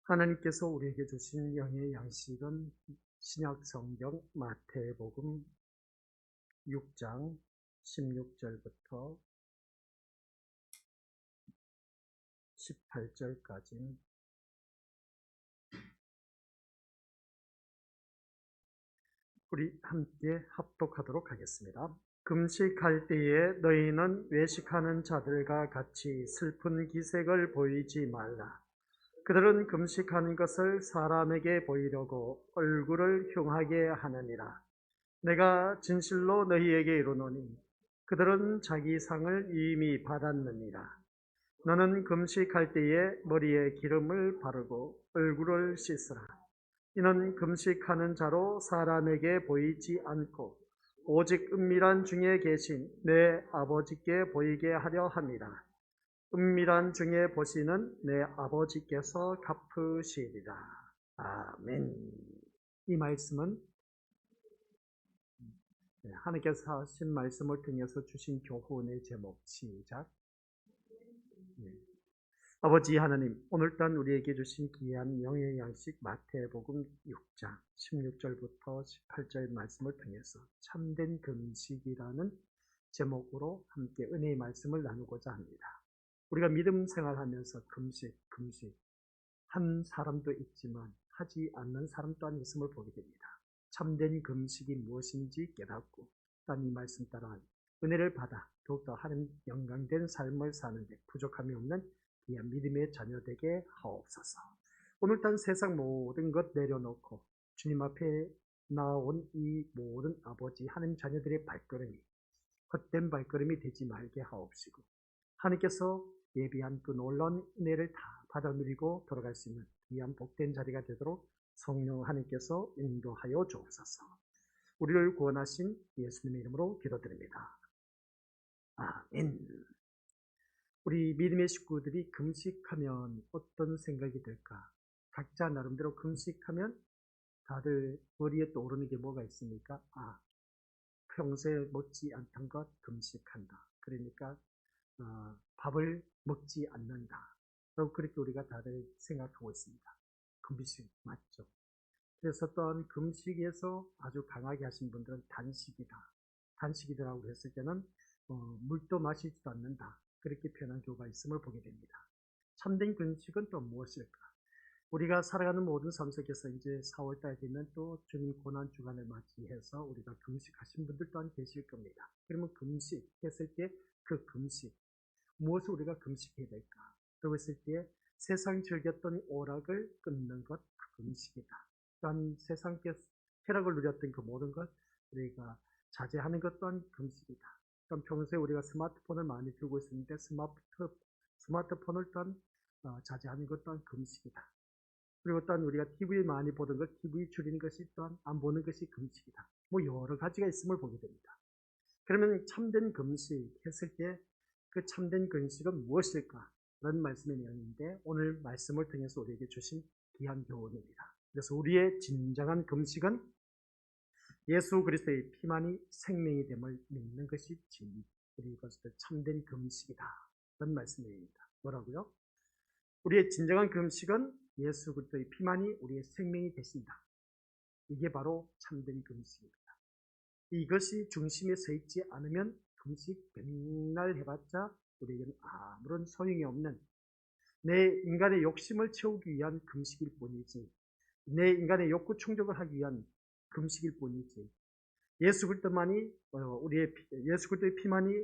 하나님께서 우리에게 주신 영의 양식은 신약 성경 마태복음 6장 16절부터 18절까지 우리 함께 합독하도록 하겠습니다. 금식할 때에 너희는 외식하는 자들과 같이 슬픈 기색을 보이지 말라. 그들은 금식하는 것을 사람에게 보이려고 얼굴을 흉하게 하느니라. 내가 진실로 너희에게 이르노니 그들은 자기 상을 이미 받았느니라. 너는 금식할 때에 머리에 기름을 바르고 얼굴을 씻으라. 이는 금식하는 자로 사람에게 보이지 않고 오직 은밀한 중에 계신 내 아버지께 보이게 하려 함이라. 은밀한 중에 보시는 내 아버지께서 갚으시리라. 아멘. 이 말씀은 하나님께서 하신 말씀을 통해서 주신 교훈의 제목. 시작. 아버지 하나님, 오늘 단 우리에게 주신 귀한 영의 양식 마태복음 6장 16절부터 18절 말씀을 통해서 참된 금식이라는 제목으로 함께 은혜의 말씀을 나누고자 합니다. 우리가 믿음 생활하면서 금식 한 사람도 있지만 하지 않는 사람 또한 있음을 보게 됩니다. 참된 금식이 무엇인지 깨닫고 이 말씀 따라 은혜를 받아 더욱더 하나님 영광된 삶을 사는데 부족함이 없는 귀한 믿음의 자녀 되게 하옵소서. 오늘 단 세상 모든 것 내려놓고 주님 앞에 나온 이 모든 아버지 하나님 자녀들의 발걸음이 헛된 발걸음이 되지 말게 하옵시고 하나님께서 예비한 그 놀라운 은혜를 다 받아 누리고 돌아갈 수 있는 귀한 복된 자리가 되도록 성령 하나님께서 인도하여 주옵소서. 우리를 구원하신 예수님의 이름으로 기도드립니다. 아멘. 우리 믿음의 식구들이 금식하면 어떤 생각이 들까? 각자 나름대로 금식하면 다들 머리에 떠오르는 게 뭐가 있습니까? 평소에 먹지 않던 것 금식한다. 그러니까 밥을 먹지 않는다. 라고 그렇게 우리가 다들 생각하고 있습니다. 금식 맞죠? 그래서 또한 금식에서 아주 강하게 하신 분들은 단식이다라고 했을 때는 물도 마시지도 않는다. 그렇게 표현한 교가 있음을 보게 됩니다. 참된 금식은 또 무엇일까? 우리가 살아가는 모든 삶 속에서 이제 4월달 되면 또 주님 고난 주간을 맞이해서 우리가 금식하신 분들 또한 계실 겁니다. 그러면 금식했을 때 그 금식, 무엇을 우리가 금식해야 될까? 그러고 있을 때 세상 즐겼던 오락을 끊는 것, 그 금식이다. 또한 세상께 쾌락을 누렸던 그 모든 것 우리가 자제하는 것 또한 금식이다. 또한 평소에 우리가 스마트폰을 많이 들고 있었는데 스마트폰을 또한 자제하는 것 또한 금식이다. 그리고 또한 우리가 TV 많이 보던 것, TV 줄이는 것이 또한 안 보는 것이 금식이다. 여러 가지가 있음을 보게 됩니다. 그러면 참된 금식 했을 때 그 참된 금식은 무엇일까? 라는 말씀의 내용인데 오늘 말씀을 통해서 우리에게 주신 귀한 교훈입니다. 그래서 우리의 진정한 금식은 예수 그리스도의 피만이 생명이 됨을 믿는 것이 우리 것을 참된 금식이다. 라는 말씀의 내용입니다. 뭐라고요? 우리의 진정한 금식은 예수 그리스도의 피만이 우리의 생명이 되신다. 이게 바로 참된 금식입니다. 이것이 중심에 서 있지 않으면 금식 맨날 해봤자 우리에게는 아무런 소용이 없는 내 인간의 욕심을 채우기 위한 금식일 뿐이지 내 인간의 욕구 충족을 하기 위한 금식일 뿐이지 예수 그리스도의 피만이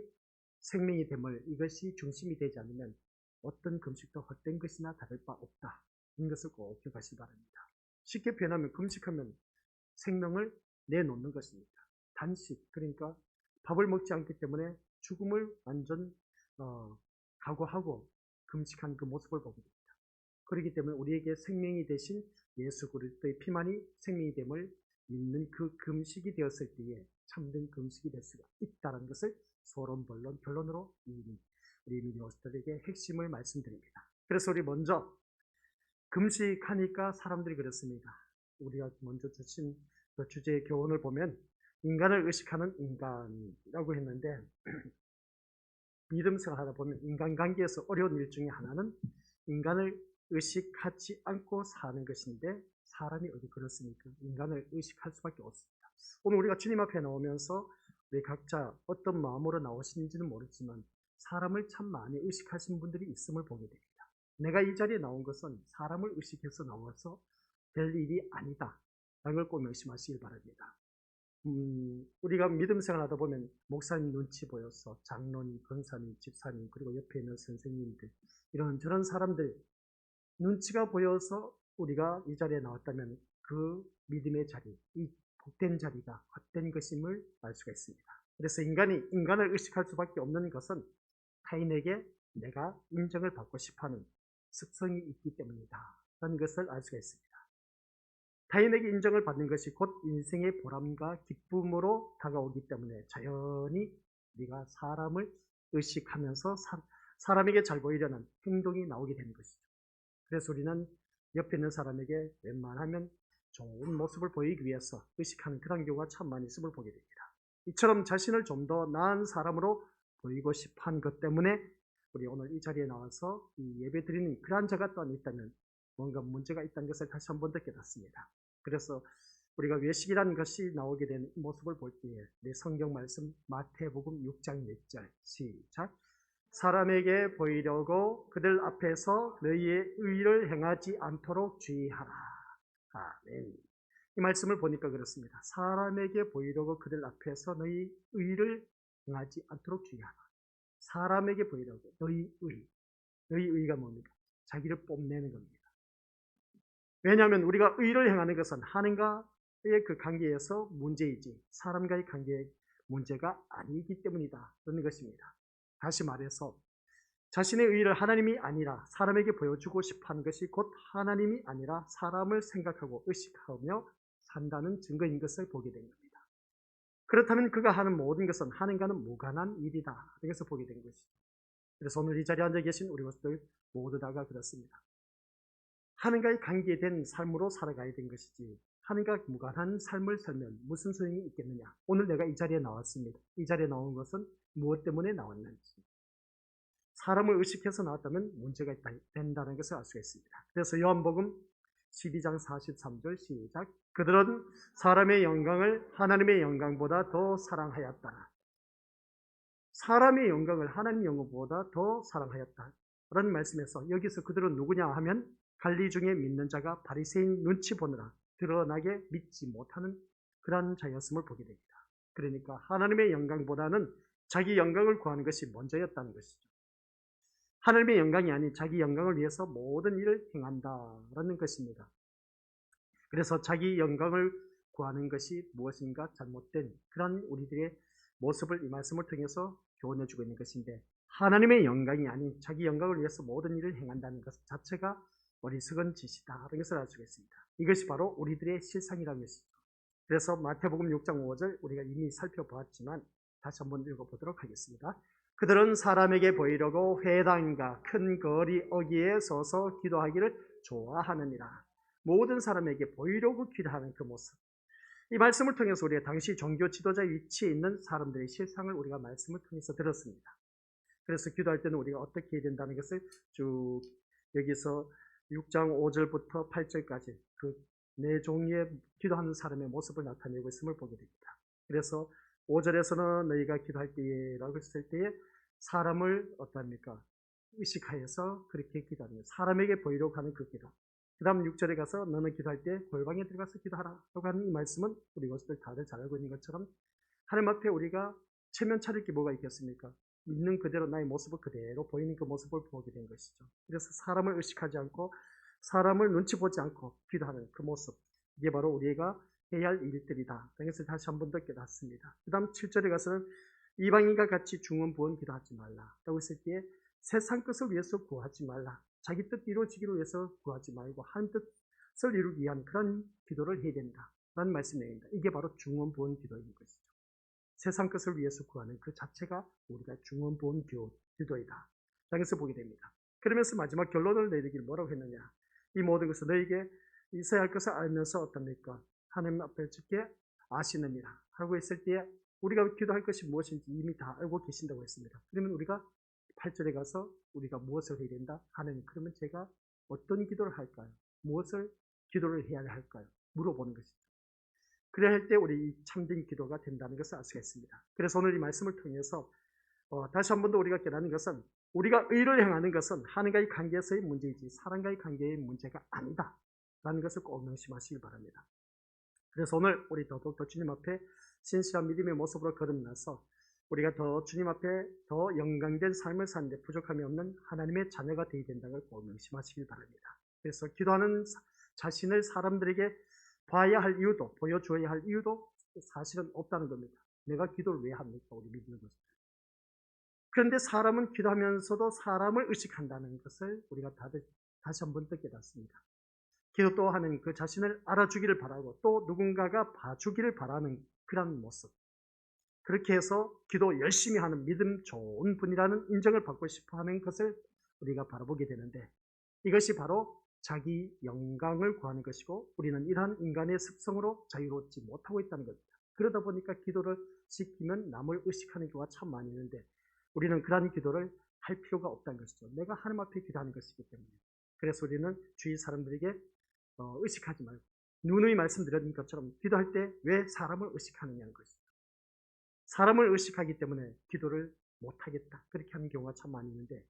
생명이 됨을 이것이 중심이 되지 않으면 어떤 금식도 헛된 것이나 다를 바 없다. 이것을 꼭 기억하시기 바랍니다. 쉽게 표현하면 금식하면 생명을 내놓는 것입니다. 단식, 그러니까 밥을 먹지 않기 때문에 죽음을 완전 각오하고 금식한 그 모습을 보게 됩니다. 그렇기 때문에 우리에게 생명이 되신 예수 그리스도의 피만이 생명이 됨을 믿는 그 금식이 되었을 때에 참된 금식이 될 수가 있다는 것을 소론 본론 결론으로 우리 믿음으로서들에게 핵심을 말씀드립니다. 그래서 우리 먼저 금식하니까 사람들이 그렇습니다. 우리가 먼저 주신 그 주제의 교훈을 보면 인간을 의식하는 인간이라고 했는데 믿음 생활하다 보면 인간관계에서 어려운 일 중에 하나는 인간을 의식하지 않고 사는 것인데 사람이 어디 그렇습니까? 인간을 의식할 수밖에 없습니다. 오늘 우리가 주님 앞에 나오면서 우리 각자 어떤 마음으로 나오시는지는 모르지만 사람을 참 많이 의식하신 분들이 있음을 보게 됩니다. 내가 이 자리에 나온 것은 사람을 의식해서 나와서 될 일이 아니다 라는 걸 꼭 명심하시길 바랍니다. 우리가 믿음 생활하다 보면 목사님 눈치 보여서 장로님, 권사님, 집사님, 그리고 옆에 있는 선생님들, 이런 저런 사람들 눈치가 보여서 우리가 이 자리에 나왔다면 그 믿음의 자리, 이 복된 자리가 헛된 것임을 알 수가 있습니다. 그래서 인간이 인간을 의식할 수밖에 없는 것은 타인에게 내가 인정을 받고 싶어하는 습성이 있기 때문이다 라는 것을 알 수가 있습니다. 타인에게 인정을 받는 것이 곧 인생의 보람과 기쁨으로 다가오기 때문에 자연히 우리가 사람을 의식하면서 사람에게 잘 보이려는 행동이 나오게 되는 것이죠. 그래서 우리는 옆에 있는 사람에게 웬만하면 좋은 모습을 보이기 위해서 의식하는 그런 경우가 참 많이 있음을 보게 됩니다. 이처럼 자신을 좀 더 나은 사람으로 보이고 싶어한 것 때문에 우리 오늘 이 자리에 나와서 이 예배 드리는 그러한 자가 또한 있다면 뭔가 문제가 있다는 것을 다시 한 번 더 깨닫습니다. 그래서 우리가 외식이라는 것이 나오게 된 모습을 볼 때에 내 성경 말씀 마태복음 6장 4절 시작. 사람에게 보이려고 그들 앞에서 너희의 의를 행하지 않도록 주의하라. 아멘. 이 말씀을 보니까 그렇습니다. 사람에게 보이려고 그들 앞에서 너희 의를 행하지 않도록 주의하라. 사람에게 보이려고 너희 의가 뭡니까? 자기를 뽐내는 겁니다. 왜냐하면 우리가 의를 행하는 것은 하나님과의 그 관계에서 문제이지 사람과의 관계의 문제가 아니기 때문이다 라는 것입니다. 다시 말해서 자신의 의를 하나님이 아니라 사람에게 보여주고 싶어하는 것이 곧 하나님이 아니라 사람을 생각하고 의식하며 산다는 증거인 것을 보게 된 겁니다. 그렇다면 그가 하는 모든 것은 하나님과는 무관한 일이다 이것을 보게 된 것이죠. 그래서 오늘 이 자리에 앉아 계신 우리 것들 모두 다가 그렇습니다. 하나님과의 관계된 삶으로 살아가야 된 것이지 하나님과 무관한 삶을 살면 무슨 소용이 있겠느냐. 오늘 내가 이 자리에 나왔습니다. 이 자리에 나온 것은 무엇 때문에 나왔는지 사람을 의식해서 나왔다면 문제가 된다는 것을 알 수가 있습니다. 그래서 요한복음 12장 43절 시작. 그들은 사람의 영광을 하나님의 영광보다 더 사랑하였다. 사람의 영광을 하나님의 영광보다 더 사랑하였다 라는 말씀에서 여기서 그들은 누구냐 하면 관리 중에 믿는 자가 바리새인 눈치 보느라 드러나게 믿지 못하는 그런 자였음을 보게 됩니다. 그러니까 하나님의 영광보다는 자기 영광을 구하는 것이 먼저였다는 것이죠. 하나님의 영광이 아닌 자기 영광을 위해서 모든 일을 행한다라는 것입니다. 그래서 자기 영광을 구하는 것이 무엇인가 잘못된 그런 우리들의 모습을 이 말씀을 통해서 교훈해주고 있는 것인데 하나님의 영광이 아닌 자기 영광을 위해서 모든 일을 행한다는 것 자체가 어리석은 짓이다 라는 것을 알 수가 있습니다. 이것이 바로 우리들의 실상이라는 것이죠. 그래서 마태복음 6장 5절 우리가 이미 살펴보았지만 다시 한번 읽어보도록 하겠습니다. 그들은 사람에게 보이려고 회당과 큰 거리 어귀에 서서 기도하기를 좋아하느니라. 모든 사람에게 보이려고 기도하는 그 모습. 이 말씀을 통해서 우리가 당시 종교 지도자 위치에 있는 사람들의 실상을 우리가 말씀을 통해서 들었습니다. 그래서 기도할 때는 우리가 어떻게 해야 된다는 것을 쭉 여기서 6장 5절부터 8절까지 그 네 종류의 기도하는 사람의 모습을 나타내고 있음을 보게 됩니다. 그래서 5절에서는 너희가 기도할 때에 라고 했을 때에 사람을 어떠합니까? 의식하여서 그렇게 기도하는 거예요. 사람에게 보이려고 하는 그 기도. 그 다음 6절에 가서 너는 기도할 때 골방에 들어가서 기도하라 라고 하는 이 말씀은 우리 것들 다들 잘 알고 있는 것처럼 하나님 앞에 우리가 체면 차릴 게 뭐가 있겠습니까? 있는 그대로 나의 모습을 그대로 보이는 그 모습을 보게 된 것이죠. 그래서 사람을 의식하지 않고 사람을 눈치 보지 않고 기도하는 그 모습, 이게 바로 우리가 해야 할 일들이다. 이것을 다시 한 번 더 깨닫습니다. 그 다음 7절에 가서는 이방인과 같이 중언부언 기도하지 말라 라고 했을 때에 세상 뜻을 위해서 구하지 말라. 자기 뜻 이루어지기를 위해서 구하지 말고 하나님 뜻을 이루기 위한 그런 기도를 해야 된다 라는 말씀입니다. 이게 바로 중언부언 기도인 것이죠. 세상 것을 위해서 구하는 그 자체가 우리가 중언부언 기도이다 라는 것을 보게 됩니다. 그러면서 마지막 결론을 내리길 뭐라고 했느냐. 이 모든 것을 너에게 있어야 할 것을 알면서 어떻습니까? 하나님 앞에 적게 아시느니라 하고 했을 때에 우리가 기도할 것이 무엇인지 이미 다 알고 계신다고 했습니다. 그러면 우리가 8절에 가서 우리가 무엇을 해야 된다? 하나님, 그러면 제가 어떤 기도를 할까요? 무엇을 기도를 해야 할까요? 물어보는 것이죠. 그래야 할 때 우리 참된 기도가 된다는 것을 알 수가 있습니다. 그래서 오늘 이 말씀을 통해서 다시 한 번 더 우리가 깨닫는 것은 우리가 의를 행하는 것은 하나님과의 관계에서의 문제이지 사람과의 관계의 문제가 아니다 라는 것을 꼭 명심하시기 바랍니다. 그래서 오늘 우리 더욱더 주님 앞에 신실한 믿음의 모습으로 거듭나서 우리가 더 주님 앞에 더 영광된 삶을 사는데 부족함이 없는 하나님의 자녀가 되어야 된다는 걸 꼭 명심하시길 바랍니다. 그래서 기도하는 자신을 사람들에게 봐야 할 이유도 보여줘야 할 이유도 사실은 없다는 겁니다. 내가 기도를 왜 합니까? 우리 믿는 것을. 그런데 사람은 기도하면서도 사람을 의식한다는 것을 우리가 다시 한 번 더 깨닫습니다. 기도 또 하는 그 자신을 알아주기를 바라고 또 누군가가 봐주기를 바라는 그런 모습. 그렇게 해서 기도 열심히 하는 믿음 좋은 분이라는 인정을 받고 싶어 하는 것을 우리가 바라보게 되는데 이것이 바로 자기 영광을 구하는 것이고 우리는 이러한 인간의 습성으로 자유롭지 못하고 있다는 겁니다. 그러다 보니까 기도를 시키면 남을 의식하는 경우가 참 많이 있는데 우리는 그러한 기도를 할 필요가 없다는 것이죠. 내가 하나님 앞에 기도하는 것이기 때문에. 그래서 우리는 주위 사람들에게 의식하지 말고 누누이 말씀드린 것처럼 기도할 때 왜 사람을 의식하느냐는 것이죠. 사람을 의식하기 때문에 기도를 못하겠다. 그렇게 하는 경우가 참 많이 있는데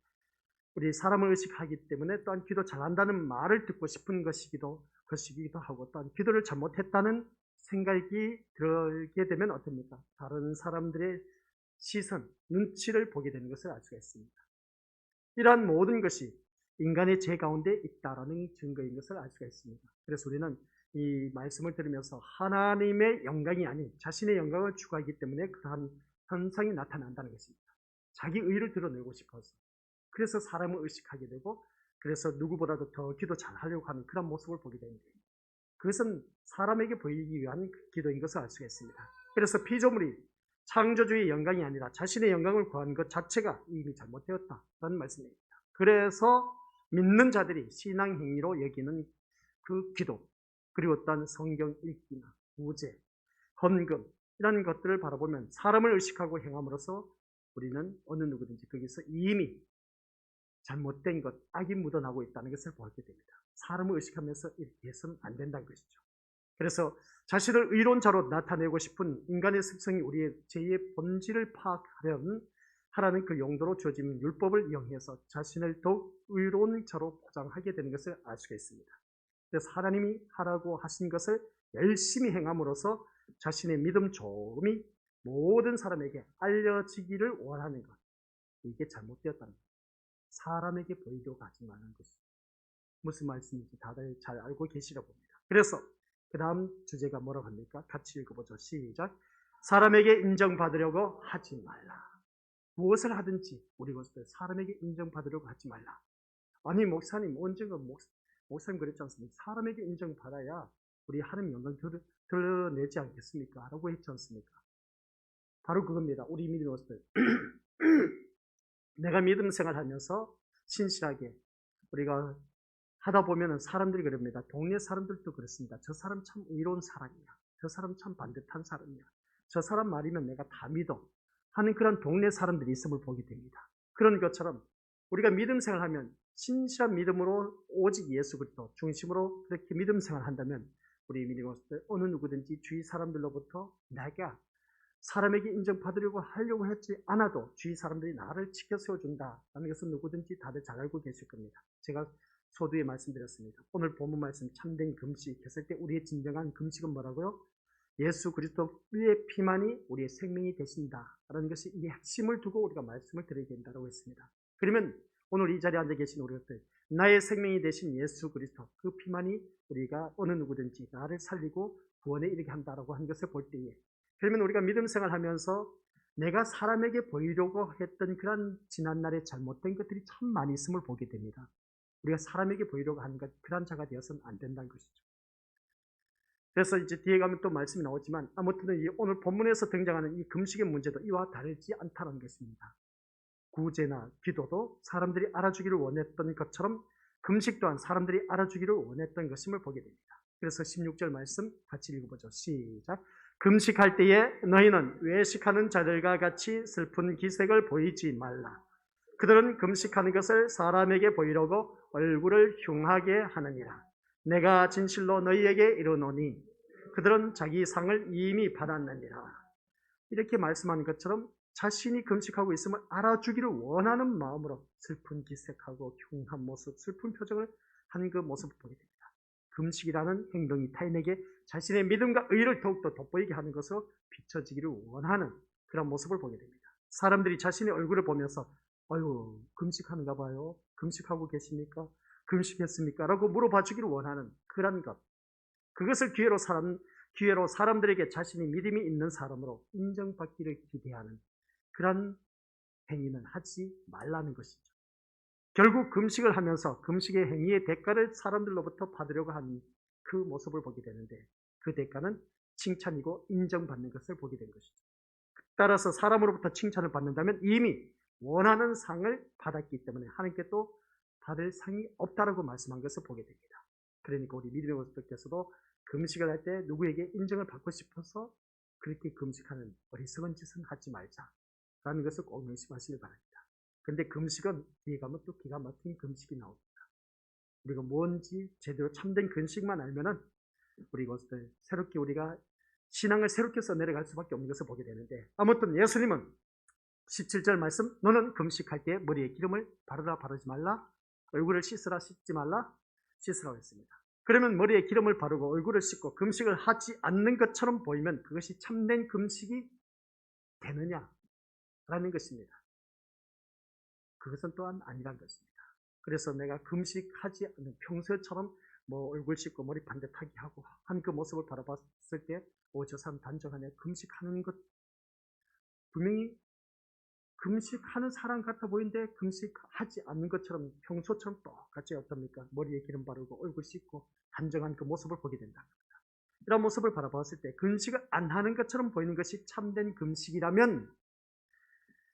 우리 사람을 의식하기 때문에 또한 기도 잘한다는 말을 듣고 싶은 것이기도 하고 또한 기도를 잘못했다는 생각이 들게 되면 어떻습니까? 다른 사람들의 시선, 눈치를 보게 되는 것을 알 수가 있습니다. 이러한 모든 것이 인간의 죄 가운데 있다라는 증거인 것을 알 수가 있습니다. 그래서 우리는 이 말씀을 들으면서 하나님의 영광이 아닌 자신의 영광을 추구하기 때문에 그러한 현상이 나타난다는 것입니다. 자기 의를 드러내고 싶어서 그래서 사람을 의식하게 되고 그래서 누구보다도 더 기도 잘하려고 하는 그런 모습을 보게 됩니다. 그것은 사람에게 보이기 위한 기도인 것을 알 수가 있습니다. 그래서 피조물이 창조주의 영광이 아니라 자신의 영광을 구하는 것 자체가 이미 잘못되었다는 말씀입니다. 그래서 믿는 자들이 신앙 행위로 여기는 그 기도 그리고 어떤 성경 읽기나 구제, 헌금 이런 것들을 바라보면 사람을 의식하고 행함으로써 우리는 어느 누구든지 거기서 이미 잘못된 것, 악이 묻어나고 있다는 것을 보게 됩니다. 사람을 의식하면서 이렇게 해서는 안 된다는 것이죠. 그래서 자신을 의론자로 나타내고 싶은 인간의 습성이 우리의 죄의 본질을 파악하라는 그 용도로 주어진 율법을 이용해서 자신을 더욱 의론자로 포장하게 되는 것을 알 수가 있습니다. 그래서 하나님이 하라고 하신 것을 열심히 행함으로써 자신의 믿음 조금이 모든 사람에게 알려지기를 원하는 것. 이게 잘못되었다는 것. 사람에게 보이려고 하지 말라는 것입니다. 무슨 말씀인지 다들 잘 알고 계시려 봅니다. 그래서 그 다음 주제가 뭐라고 합니까? 같이 읽어보죠. 시작. 사람에게 인정받으려고 하지 말라. 무엇을 하든지 우리 것들 사람에게 인정받으려고 하지 말라. 아니 목사님 언젠가 목사님 그랬지 않습니까? 사람에게 인정받아야 우리 하나님 영광 드러내지 않겠습니까? 라고 했지 않습니까? 바로 그겁니다. 우리 믿는 것들 내가 믿음 생활하면서 신실하게 우리가 하다 보면 사람들이 그럽니다. 동네 사람들도 그렇습니다. 저 사람 참 의로운 사람이야. 저 사람 참 반듯한 사람이야. 저 사람 말이면 내가 다 믿어. 하는 그런 동네 사람들이 있음을 보게 됩니다. 그런 것처럼 우리가 믿음 생활하면 신실한 믿음으로 오직 예수 그리스도 중심으로 그렇게 믿음 생활한다면 우리 믿음으로 어느 누구든지 주위 사람들로부터 내가 사람에게 인정받으려고 하려고 했지 않아도 주위 사람들이 나를 지켜 세워준다라는 것은 누구든지 다들 잘 알고 계실 겁니다. 제가 서두에 말씀드렸습니다. 오늘 본문 말씀 참된 금식 했을 때 우리의 진정한 금식은 뭐라고요? 예수 그리스도의 피만이 우리의 생명이 되신다라는 것이 이 핵심을 두고 우리가 말씀을 드려야 된다고 했습니다. 그러면 오늘 이 자리에 앉아 계신 우리들 나의 생명이 되신 예수 그리스도 그 피만이 우리가 어느 누구든지 나를 살리고 구원에 이르게 한다라고 한 것을 볼 때에 그러면 우리가 믿음 생활하면서 내가 사람에게 보이려고 했던 그런 지난날의 잘못된 것들이 참 많이 있음을 보게 됩니다. 우리가 사람에게 보이려고 하는 것, 그런 자가 되어서는 안 된다는 것이죠. 그래서 이제 뒤에 가면 또 말씀이 나오지만 아무튼 오늘 본문에서 등장하는 이 금식의 문제도 이와 다르지 않다는 것입니다. 구제나 기도도 사람들이 알아주기를 원했던 것처럼 금식 또한 사람들이 알아주기를 원했던 것임을 보게 됩니다. 그래서 16절 말씀 같이 읽어보죠. 시작. 금식할 때에 너희는 외식하는 자들과 같이 슬픈 기색을 보이지 말라. 그들은 금식하는 것을 사람에게 보이려고 얼굴을 흉하게 하느니라. 내가 진실로 너희에게 이르노니 그들은 자기 상을 이미 받았느니라. 이렇게 말씀한 것처럼 자신이 금식하고 있음을 알아주기를 원하는 마음으로 슬픈 기색하고 흉한 모습, 슬픈 표정을 하는 그 모습을 보게 됩니다. 금식이라는 행동이 타인에게 자신의 믿음과 의를 더욱더 돋보이게 하는 것으로 비춰지기를 원하는 그런 모습을 보게 됩니다. 사람들이 자신의 얼굴을 보면서 아유, 금식하는가 봐요. 금식하고 계십니까? 금식했습니까? 라고 물어봐 주기를 원하는 그런 것. 그것을 기회로 사람들에게 자신이 믿음이 있는 사람으로 인정받기를 기대하는 그런 행위는 하지 말라는 것이죠. 결국 금식을 하면서 금식의 행위의 대가를 사람들로부터 받으려고 하는 그 모습을 보게 되는데 그 대가는 칭찬이고 인정받는 것을 보게 된 것이죠. 따라서 사람으로부터 칭찬을 받는다면 이미 원하는 상을 받았기 때문에 하나님께 또 받을 상이 없다라고 말씀한 것을 보게 됩니다. 그러니까 우리 믿음의 모습들께서도 금식을 할 때 누구에게 인정을 받고 싶어서 그렇게 금식하는 어리석은 짓은 하지 말자라는 것을 꼭 명심하시길 바랍니다. 그런데 금식은 뒤에 가면 또 기가 막힌 금식이 나옵니다. 우리가 뭔지 제대로 참된 금식만 알면은 우리 이것을 새롭게 우리가 신앙을 새롭게 써내려갈 수밖에 없는 것을 보게 되는데 아무튼 예수님은 17절 말씀 너는 금식할 때 머리에 기름을 바르라 바르지 말라 얼굴을 씻으라 씻지 말라 씻으라고 했습니다. 그러면 머리에 기름을 바르고 얼굴을 씻고 금식을 하지 않는 것처럼 보이면 그것이 참된 금식이 되느냐라는 것입니다. 그것은 또한 아니란 것입니다. 그래서 내가 금식하지 않는 평소처럼 얼굴 씻고 머리 반듯하게 하고 한 그 모습을 바라봤을 때 저 사람 단정하네. 금식하는 것 분명히 금식하는 사람 같아 보이는데 금식하지 않는 것처럼 평소처럼 똑같이 어떻습니까? 머리에 기름 바르고 얼굴 씻고 단정한 그 모습을 보게 된다. 이런 모습을 바라봤을 때 금식을 안 하는 것처럼 보이는 것이 참된 금식이라면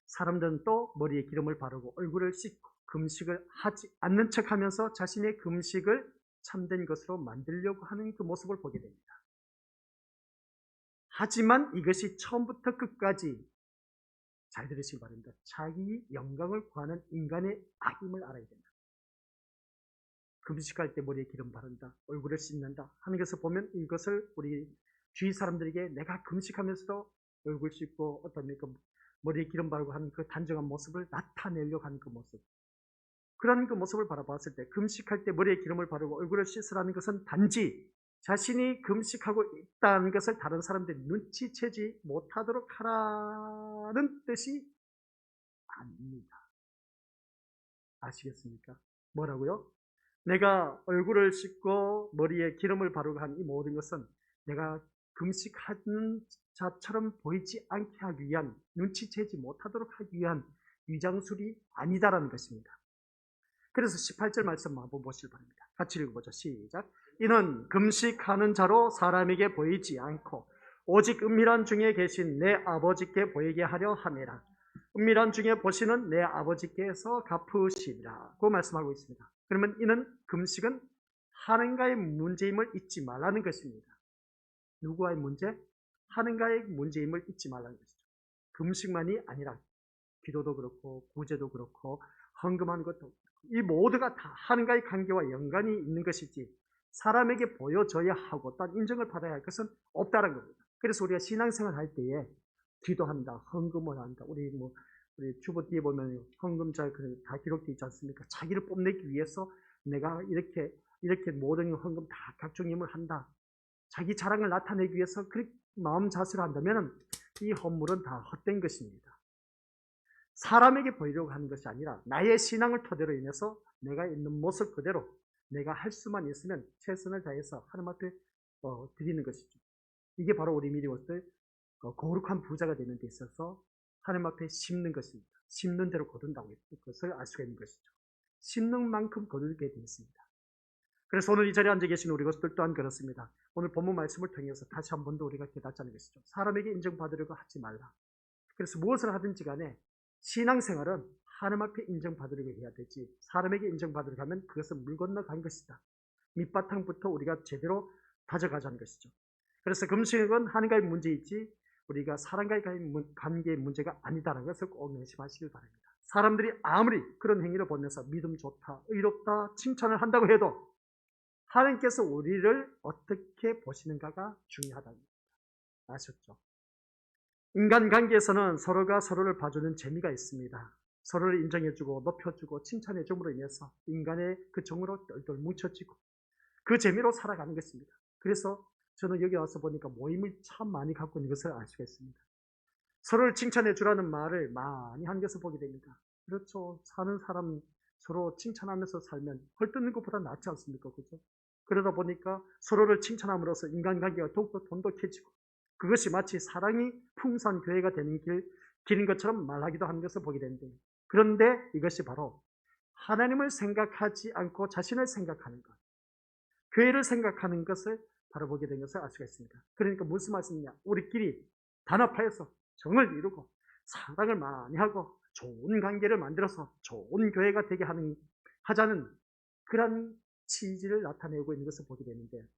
사람들은 또 머리에 기름을 바르고 얼굴을 씻고 금식을 하지 않는 척하면서 자신의 금식을 참된 것으로 만들려고 하는 그 모습을 보게 됩니다. 하지만 이것이 처음부터 끝까지 잘 들으시기 바랍니다. 자기 영광을 구하는 인간의 악임을 알아야 된다. 금식할 때 머리에 기름 바른다, 얼굴을 씻는다 하는 것을 보면 이것을 우리 주위 사람들에게 내가 금식하면서도 얼굴 씻고 어떻습니까? 머리에 기름 바르고 하는 그 단정한 모습을 나타내려고 하는 그 모습. 그런 그 모습을 바라봤을 때 금식할 때 머리에 기름을 바르고 얼굴을 씻으라는 것은 단지 자신이 금식하고 있다는 것을 다른 사람들이 눈치채지 못하도록 하라는 뜻이 아닙니다. 아시겠습니까? 뭐라고요? 내가 얼굴을 씻고 머리에 기름을 바르고 한 이 모든 것은 내가 금식하는 자처럼 보이지 않게 하기 위한, 눈치채지 못하도록 하기 위한 위장술이 아니다라는 것입니다. 그래서 18절 말씀 한번 보시기 바랍니다. 같이 읽어보죠. 시작. 이는 금식하는 자로 사람에게 보이지 않고 오직 은밀한 중에 계신 내 아버지께 보이게 하려 함이라. 은밀한 중에 보시는 내 아버지께서 갚으시리라 고 말씀하고 있습니다. 그러면 이는 금식은 하나님과의 문제임을 잊지 말라는 것입니다. 누구와의 문제? 하나님과의 문제임을 잊지 말라는 것이죠. 금식만이 아니라 기도도 그렇고 구제도 그렇고 헌금하는 것도 이 모두가 다 하나님과의 관계와 연관이 있는 것이지 사람에게 보여져야 하고 또한 인정을 받아야 할 것은 없다는 겁니다. 그래서 우리가 신앙생활 할 때에 기도한다, 헌금을 한다. 우리 주보 뒤에 보면 헌금자 다 기록되어 있지 않습니까? 자기를 뽐내기 위해서 내가 이렇게 모든 헌금 다 각종 임을 한다. 자기 자랑을 나타내기 위해서 그렇게 마음 자세를 한다면 이 헌물은 다 헛된 것입니다. 사람에게 보이려고 하는 것이 아니라 나의 신앙을 토대로 인해서 내가 있는 모습 그대로 내가 할 수만 있으면 최선을 다해서 하나님 앞에 드리는 것이죠. 이게 바로 우리 믿음으로서 거룩한 부자가 되는 데 있어서 하나님 앞에 심는 것입니다. 심는 대로 거둔다고 했던 것을 알 수가 있는 것이죠. 심는 만큼 거두게 되어 있습니다. 그래서 오늘 이 자리에 앉아 계신 우리 것들 또한 그렇습니다. 오늘 본문 말씀을 통해서 다시 한 번 더 우리가 깨닫자는 것이죠. 사람에게 인정받으려고 하지 말라. 그래서 무엇을 하든지 간에 신앙생활은 하나님 앞에 인정받으려고 해야 되지 사람에게 인정받으려고 하면 그것은 물 건너간 것이다. 밑바탕부터 우리가 제대로 다져가자는 것이죠. 그래서 금식은 하나님과의 문제이지 우리가 사람과의 관계의 문제가 아니다라는 것을 꼭 명심하시길 바랍니다. 사람들이 아무리 그런 행위를 보면서 믿음 좋다, 의롭다, 칭찬을 한다고 해도 하나님께서 우리를 어떻게 보시는가가 중요하다는 겁니다. 아셨죠? 인간관계에서는 서로가 서로를 봐주는 재미가 있습니다. 서로를 인정해주고 높여주고 칭찬해줌으로 인해서 인간의 그 정으로 똘똘 뭉쳐지고 그 재미로 살아가는 것입니다. 그래서 저는 여기 와서 보니까 모임을 참 많이 갖고 있는 것을 알 수가 있습니다. 서로를 칭찬해주라는 말을 많이 한 것을 보게 됩니다. 그렇죠. 사는 사람 서로 칭찬하면서 살면 헐뜯는 것보다 낫지 않습니까? 그렇죠? 그러다 보니까 서로를 칭찬함으로써 인간관계가 더욱더 돈독해지고 그것이 마치 사랑이 풍성한 교회가 되는 길인 것처럼 말하기도 하는 것을 보게 되는데, 그런데 이것이 바로 하나님을 생각하지 않고 자신을 생각하는 것, 교회를 생각하는 것을 바로 보게 된 것을 알 수가 있습니다. 그러니까 무슨 말씀이냐? 우리끼리 단합하여서 정을 이루고 사랑을 많이 하고 좋은 관계를 만들어서 좋은 교회가 되게 하자는 그런 취지를 나타내고 있는 것을 보게 되는데,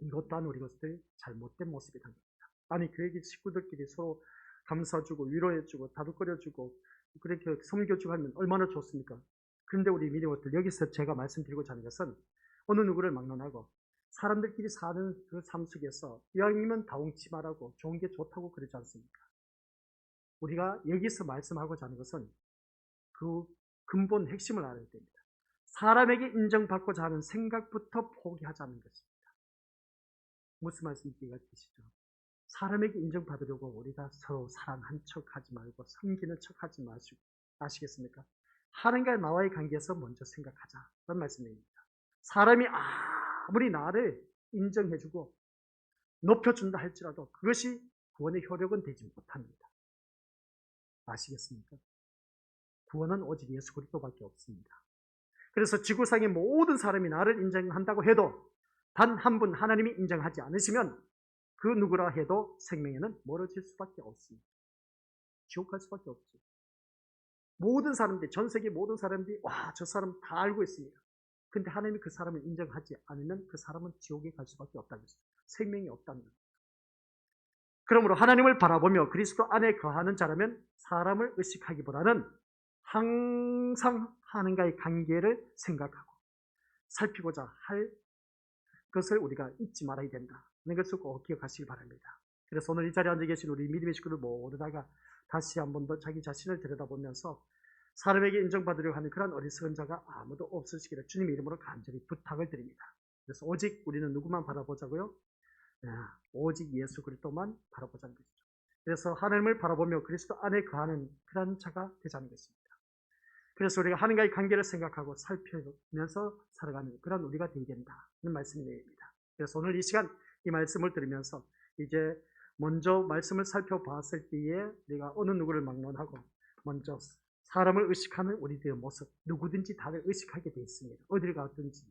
이것 또한 우리 것들 잘못된 모습이라는 겁니다. 아니, 교회 식구들끼리 서로 감싸주고 위로해주고 다독거려주고 그렇게 섬겨주고 하면 얼마나 좋습니까? 그런데 우리 믿음의 것들, 여기서 제가 말씀드리고자 하는 것은 어느 누구를 막론하고 사람들끼리 사는 그 삶 속에서 이왕이면 다홍치 말하고 좋은 게 좋다고 그러지 않습니까? 우리가 여기서 말씀하고자 하는 것은 그 근본 핵심을 알아야 됩니다. 사람에게 인정받고자 하는 생각부터 포기하자는 것입니다. 무슨 말씀인지 이해가 되시죠? 사람에게 인정받으려고 우리가 서로 사랑한 척하지 말고 섬기는 척하지 마시고, 아시겠습니까? 하나님과 나와의 관계에서 먼저 생각하자, 그런 말씀입니다. 사람이 아무리 나를 인정해주고 높여준다 할지라도 그것이 구원의 효력은 되지 못합니다. 아시겠습니까? 구원은 오직 예수 그리스도밖에 없습니다. 그래서 지구상의 모든 사람이 나를 인정한다고 해도 단 한 분 하나님이 인정하지 않으시면 그 누구라 해도 생명에는 멀어질 수밖에 없습니다. 지옥 갈 수밖에 없죠. 모든 사람들이, 전 세계 모든 사람들이 와, 저 사람 다 알고 있습니다. 근데 하나님이 그 사람을 인정하지 않으면 그 사람은 지옥에 갈 수밖에 없다는 것이죠. 생명이 없다는 것이죠. 그러므로 하나님을 바라보며 그리스도 안에 거하는 자라면 사람을 의식하기보다는 항상 하나님과의 관계를 생각하고 살피고자 할 것을 우리가 잊지 말아야 된다. 는 것을 꼭 기억하시기 바랍니다. 그래서 오늘 이 자리에 앉아 계신 우리 믿음의 식구들 모두다가 다시 한 번 더 자기 자신을 들여다보면서 사람에게 인정받으려고 하는 그런 어리석은 자가 아무도 없으시기를 주님의 이름으로 간절히 부탁을 드립니다. 그래서 오직 우리는 누구만 바라보자고요? 오직 예수 그리스도만 바라보자는 것이죠. 그래서 하나님을 바라보며 그리스도 안에 거하는 그런 자가 되자는 것입니다. 그래서 우리가 하나님과의 관계를 생각하고 살펴면서 살아가는 그런 우리가 되어야 된다는 말씀이 내립니다. 그래서 오늘 이 시간 이 말씀을 들으면서 이제 먼저 말씀을 살펴봤을 때에 우리가 어느 누구를 막론하고 먼저 사람을 의식하는 우리들의 모습, 누구든지 다들 의식하게 되어 있습니다. 어디를 가든지.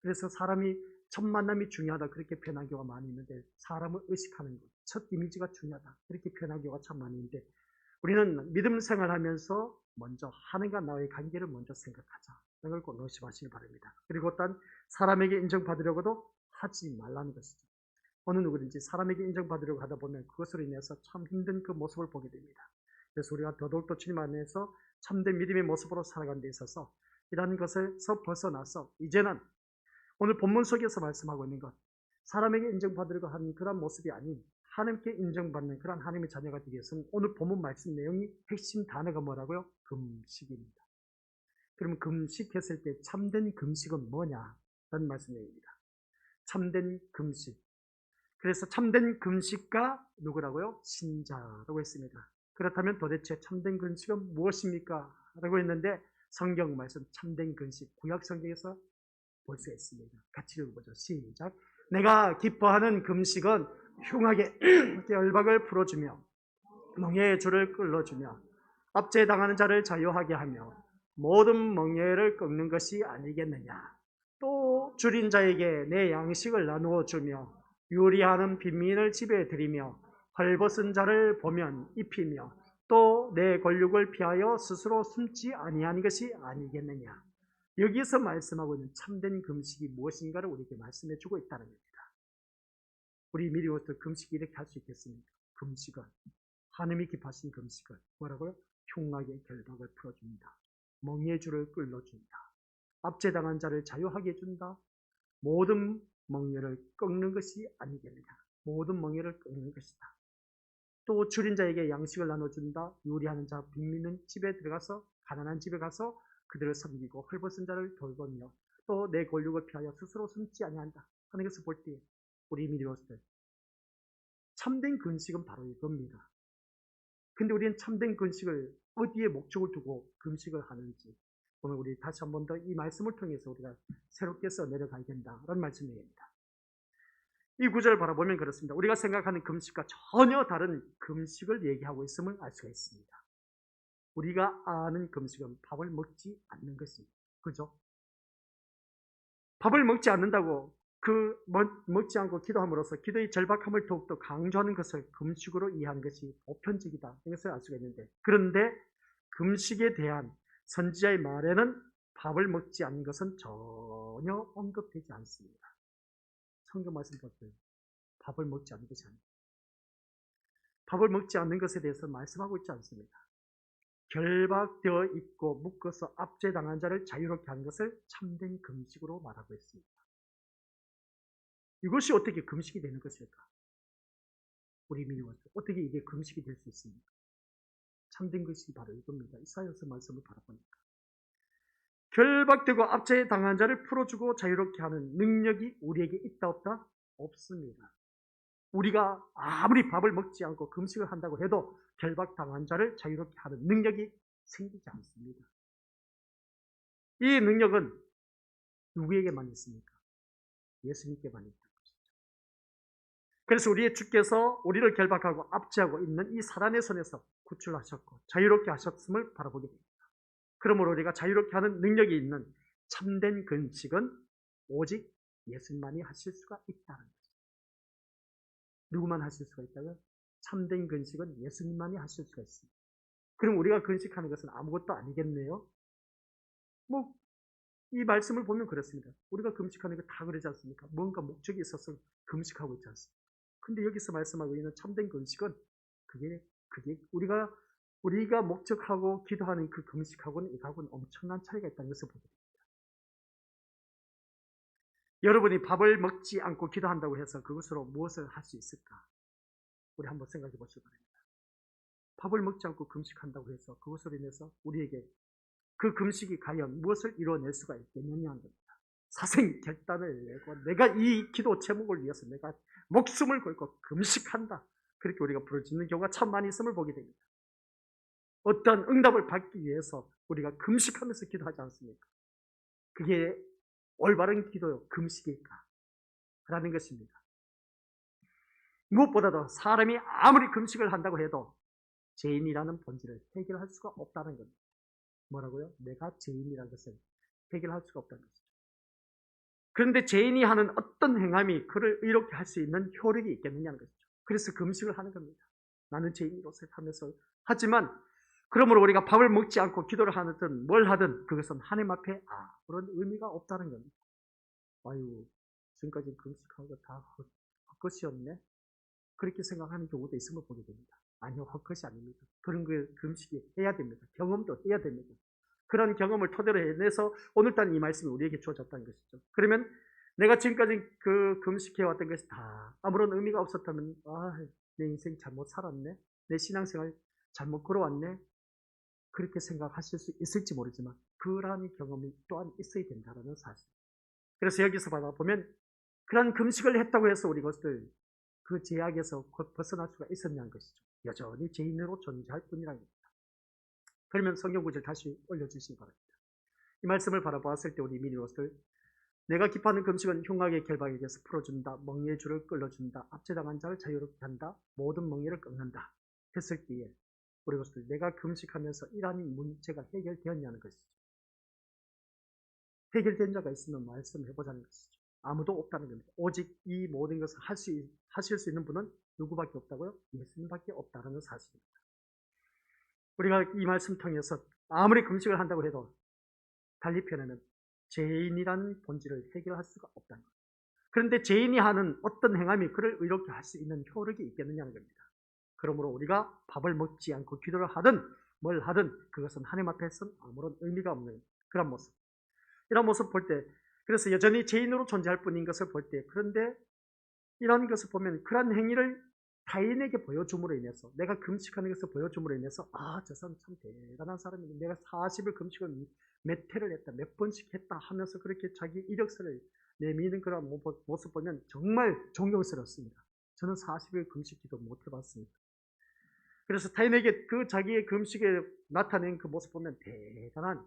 그래서 사람이 첫 만남이 중요하다 그렇게 표현한 경우가 많이 있는데, 사람을 의식하는 것, 첫 이미지가 중요하다 그렇게 표현한 경우가 참 많이 있는데, 우리는 믿음 생활하면서 먼저 하나님과 나의 관계를 먼저 생각하자. 이걸 꼭 노심하시기 바랍니다. 그리고 또한 사람에게 인정받으려고도 하지 말라는 것이죠. 어느 누구든지 사람에게 인정받으려고 하다 보면 그것으로 인해서 참 힘든 그 모습을 보게 됩니다. 그래서 우리가 더더욱더 주님 안에서 참된 믿음의 모습으로 살아가는 데 있어서 이러한 것에서 벗어나서 이제는 오늘 본문 속에서 말씀하고 있는 것, 사람에게 인정받으려고 하는 그런 모습이 아닌 하나님께 인정받는 그런 하나님의 자녀가 되기 위해서는 오늘 본문 말씀 내용이 핵심 단어가 뭐라고요? 금식입니다. 그러면 금식했을 때 참된 금식은 뭐냐? 라는 말씀 내용입니다. 참된 금식. 그래서 참된 금식가 누구라고요? 신자라고 했습니다. 그렇다면 도대체 참된 금식은 무엇입니까? 라고 했는데 성경 말씀 참된 금식, 구약 성경에서 볼 수 있습니다. 같이 읽어보죠. 시작. 내가 기뻐하는 금식은 흉하게 열박을 풀어주며 멍에의 줄을 끌어주며 압제당하는 자를 자유하게 하며 모든 멍에를 꺾는 것이 아니겠느냐. 또 줄인 자에게 내 양식을 나누어 주며 유리하는 빈민을 집에 들이며 헐벗은 자를 보면 입히며 또 내 권력을 피하여 스스로 숨지 아니하는 것이 아니겠느냐. 여기서 말씀하고 있는 참된 금식이 무엇인가를 우리에게 말씀해 주고 있다는 겁니다. 우리 미리 오늘 금식이 이렇게 할 수 있겠습니까? 금식은 하나님이 기뻐하신 금식은 뭐라고요? 흉악의 결박을 풀어준다. 멍에의 줄을 끌어준다. 압제당한 자를 자유하게 해준다. 모든 멍에를 꺾는 것이 아니겠느냐. 모든 멍에를 꺾는 것이다. 또 줄인 자에게 양식을 나눠준다. 요리하는 자, 빚있는 집에 들어가서 가난한 집에 가서 그들을 섬기고 헐벗은 자를 돌보며 또 내 권력을 피하여 스스로 숨지 아니한다 하는 것을 볼 때 우리 미리로서 참된 금식은 바로 이겁니다. 근데 우리는 참된 금식을 어디에 목적을 두고 금식을 하는지 오늘 우리 다시 한 번 더 이 말씀을 통해서 우리가 새롭게 써 내려가야 된다라는 말씀입니다. 이 구절을 바라보면 그렇습니다. 우리가 생각하는 금식과 전혀 다른 금식을 얘기하고 있음을 알 수가 있습니다. 우리가 아는 금식은 밥을 먹지 않는 것입니다. 그죠? 밥을 먹지 않는다고 먹지 않고 기도함으로써 기도의 절박함을 더욱더 강조하는 것을 금식으로 이해하는 것이 보편적이다. 이것을 알 수가 있는데, 그런데 금식에 대한 선지자의 말에는 밥을 먹지 않는 것은 전혀 언급되지 않습니다. 성경 말씀 보세요. 밥을 먹지 않는 것이 아닙니다. 밥을 먹지 않는 것에 대해서 말씀하고 있지 않습니다. 결박되어 있고 묶어서 압제당한 자를 자유롭게 하는 것을 참된 금식으로 말하고 있습니다. 이것이 어떻게 금식이 되는 것일까? 우리 민족은 어떻게 이게 금식이 될 수 있습니까? 참된 것이 바로 이겁니다. 이사야서 말씀을 바라보니까 결박되고 압제당한 자를 풀어주고 자유롭게 하는 능력이 우리에게 있다 없다? 없습니다. 우리가 아무리 밥을 먹지 않고 금식을 한다고 해도 결박당한 자를 자유롭게 하는 능력이 생기지 않습니다. 이 능력은 누구에게만 있습니까? 예수님께만 있다. 그래서 우리의 주께서 우리를 결박하고 압제하고 있는 이 사단의 손에서 구출하셨고 자유롭게 하셨음을 바라보게 됩니다. 그러므로 우리가 자유롭게 하는 능력이 있는 참된 금식은 오직 예수님만이 하실 수가 있다는 거죠. 누구만 하실 수가 있다고요? 참된 금식은 예수님만이 하실 수가 있습니다. 그럼 우리가 금식하는 것은 아무것도 아니겠네요? 이 말씀을 보면 그렇습니다. 우리가 금식하는 거 다 그러지 않습니까? 뭔가 목적이 있어서 금식하고 있지 않습니까? 근데 여기서 말씀하고 있는 참된 금식은 그게 우리가 목적하고 기도하는 그 금식하고는 이하고는 엄청난 차이가 있다는 것을 보게 됩니다. 여러분이 밥을 먹지 않고 기도한다고 해서 그것으로 무엇을 할 수 있을까? 우리 한번 생각해 보시기 바랍니다. 밥을 먹지 않고 금식한다고 해서 그것으로 인해서 우리에게 그 금식이 과연 무엇을 이루어낼 수가 있겠느냐는 겁니다. 사생 결단을 내고 내가 이 기도 제목을 위해서 내가 목숨을 걸고 금식한다. 그렇게 우리가 부르짖는 경우가 참 많이 있음을 보게 됩니다. 어떠한 응답을 받기 위해서 우리가 금식하면서 기도하지 않습니까? 그게 올바른 기도요, 금식일까? 라는 것입니다. 무엇보다도 사람이 아무리 금식을 한다고 해도 죄인이라는 본질을 해결할 수가 없다는 겁니다. 뭐라고요? 내가 죄인이라는 것을 해결할 수가 없다는 것이죠. 그런데 죄인이 하는 어떤 행함이 그를 의롭게 할 수 있는 효력이 있겠느냐는 것이죠. 그래서 금식을 하는 겁니다. 나는 죄인으로서 하면서 하지만 그러므로 우리가 밥을 먹지 않고 기도를 하든 뭘 하든 그것은 하나님 앞에 아무런 의미가 없다는 겁니다. 아유, 지금까지 금식하고 다 헛것이었네? 그렇게 생각하는 경우도 있음을 보게 됩니다. 아니요, 헛것이 아닙니다. 그런 그 금식이 해야 됩니다. 경험도 해야 됩니다. 그런 경험을 토대로 해내서 오늘따라 이 말씀이 우리에게 주어졌다는 것이죠. 그러면 내가 지금까지 그 금식해왔던 것이 다 아무런 의미가 없었다면 내 인생 잘못 살았네? 내 신앙생활 잘못 걸어왔네? 그렇게 생각하실 수 있을지 모르지만 그러한 경험이 또한 있어야 된다는 사실. 그래서 여기서 받아보면 그런 금식을 했다고 해서 우리 것들 그 제약에서 곧 벗어날 수가 있었냐는 것이죠. 여전히 죄인으로 존재할 뿐이라는 겁니다. 그러면 성경 구절 다시 올려주시기 바랍니다. 이 말씀을 바라보았을 때 우리 미니로스들 내가 기뻐하는 금식은 흉악의 결박에게서 풀어준다. 멍에의 줄을 끌어준다. 압제당한 자를 자유롭게 한다. 모든 멍에를 끊는다. 했을 때에 우리 것들 내가 금식하면서 이러한 문제가 해결되었냐는 것이죠. 해결된 자가 있으면 말씀해보자는 것이죠. 아무도 없다는 겁니다. 오직 이 모든 것을 하실 수 있는 분은 누구밖에 없다고요? 예수님밖에 없다는 사실입니다. 우리가 이 말씀 통해서 아무리 금식을 한다고 해도 달리 표현하면 죄인이라는 본질을 해결할 수가 없다는 겁니다. 그런데 죄인이 하는 어떤 행함이 그를 의롭게 할 수 있는 효력이 있겠느냐는 겁니다. 그러므로 우리가 밥을 먹지 않고 기도를 하든 뭘 하든 그것은 하나님 앞에서는 아무런 의미가 없는 그런 모습. 이런 모습 볼 때, 그래서 여전히 죄인으로 존재할 뿐인 것을 볼 때, 그런데 이런 것을 보면 그런 행위를 타인에게 보여줌으로 인해서, 내가 금식하는 것을 보여줌으로 인해서 저 사람 참 대단한 사람이네, 내가 40일 금식을 몇 회를 했다, 몇 번씩 했다 하면서 그렇게 자기 이력서를 내미는 그런 모습 보면 정말 존경스럽습니다. 저는 40일 금식기도 못 해봤습니다. 그래서 타인에게 그 자기의 금식에 나타낸 그 모습 보면 대단한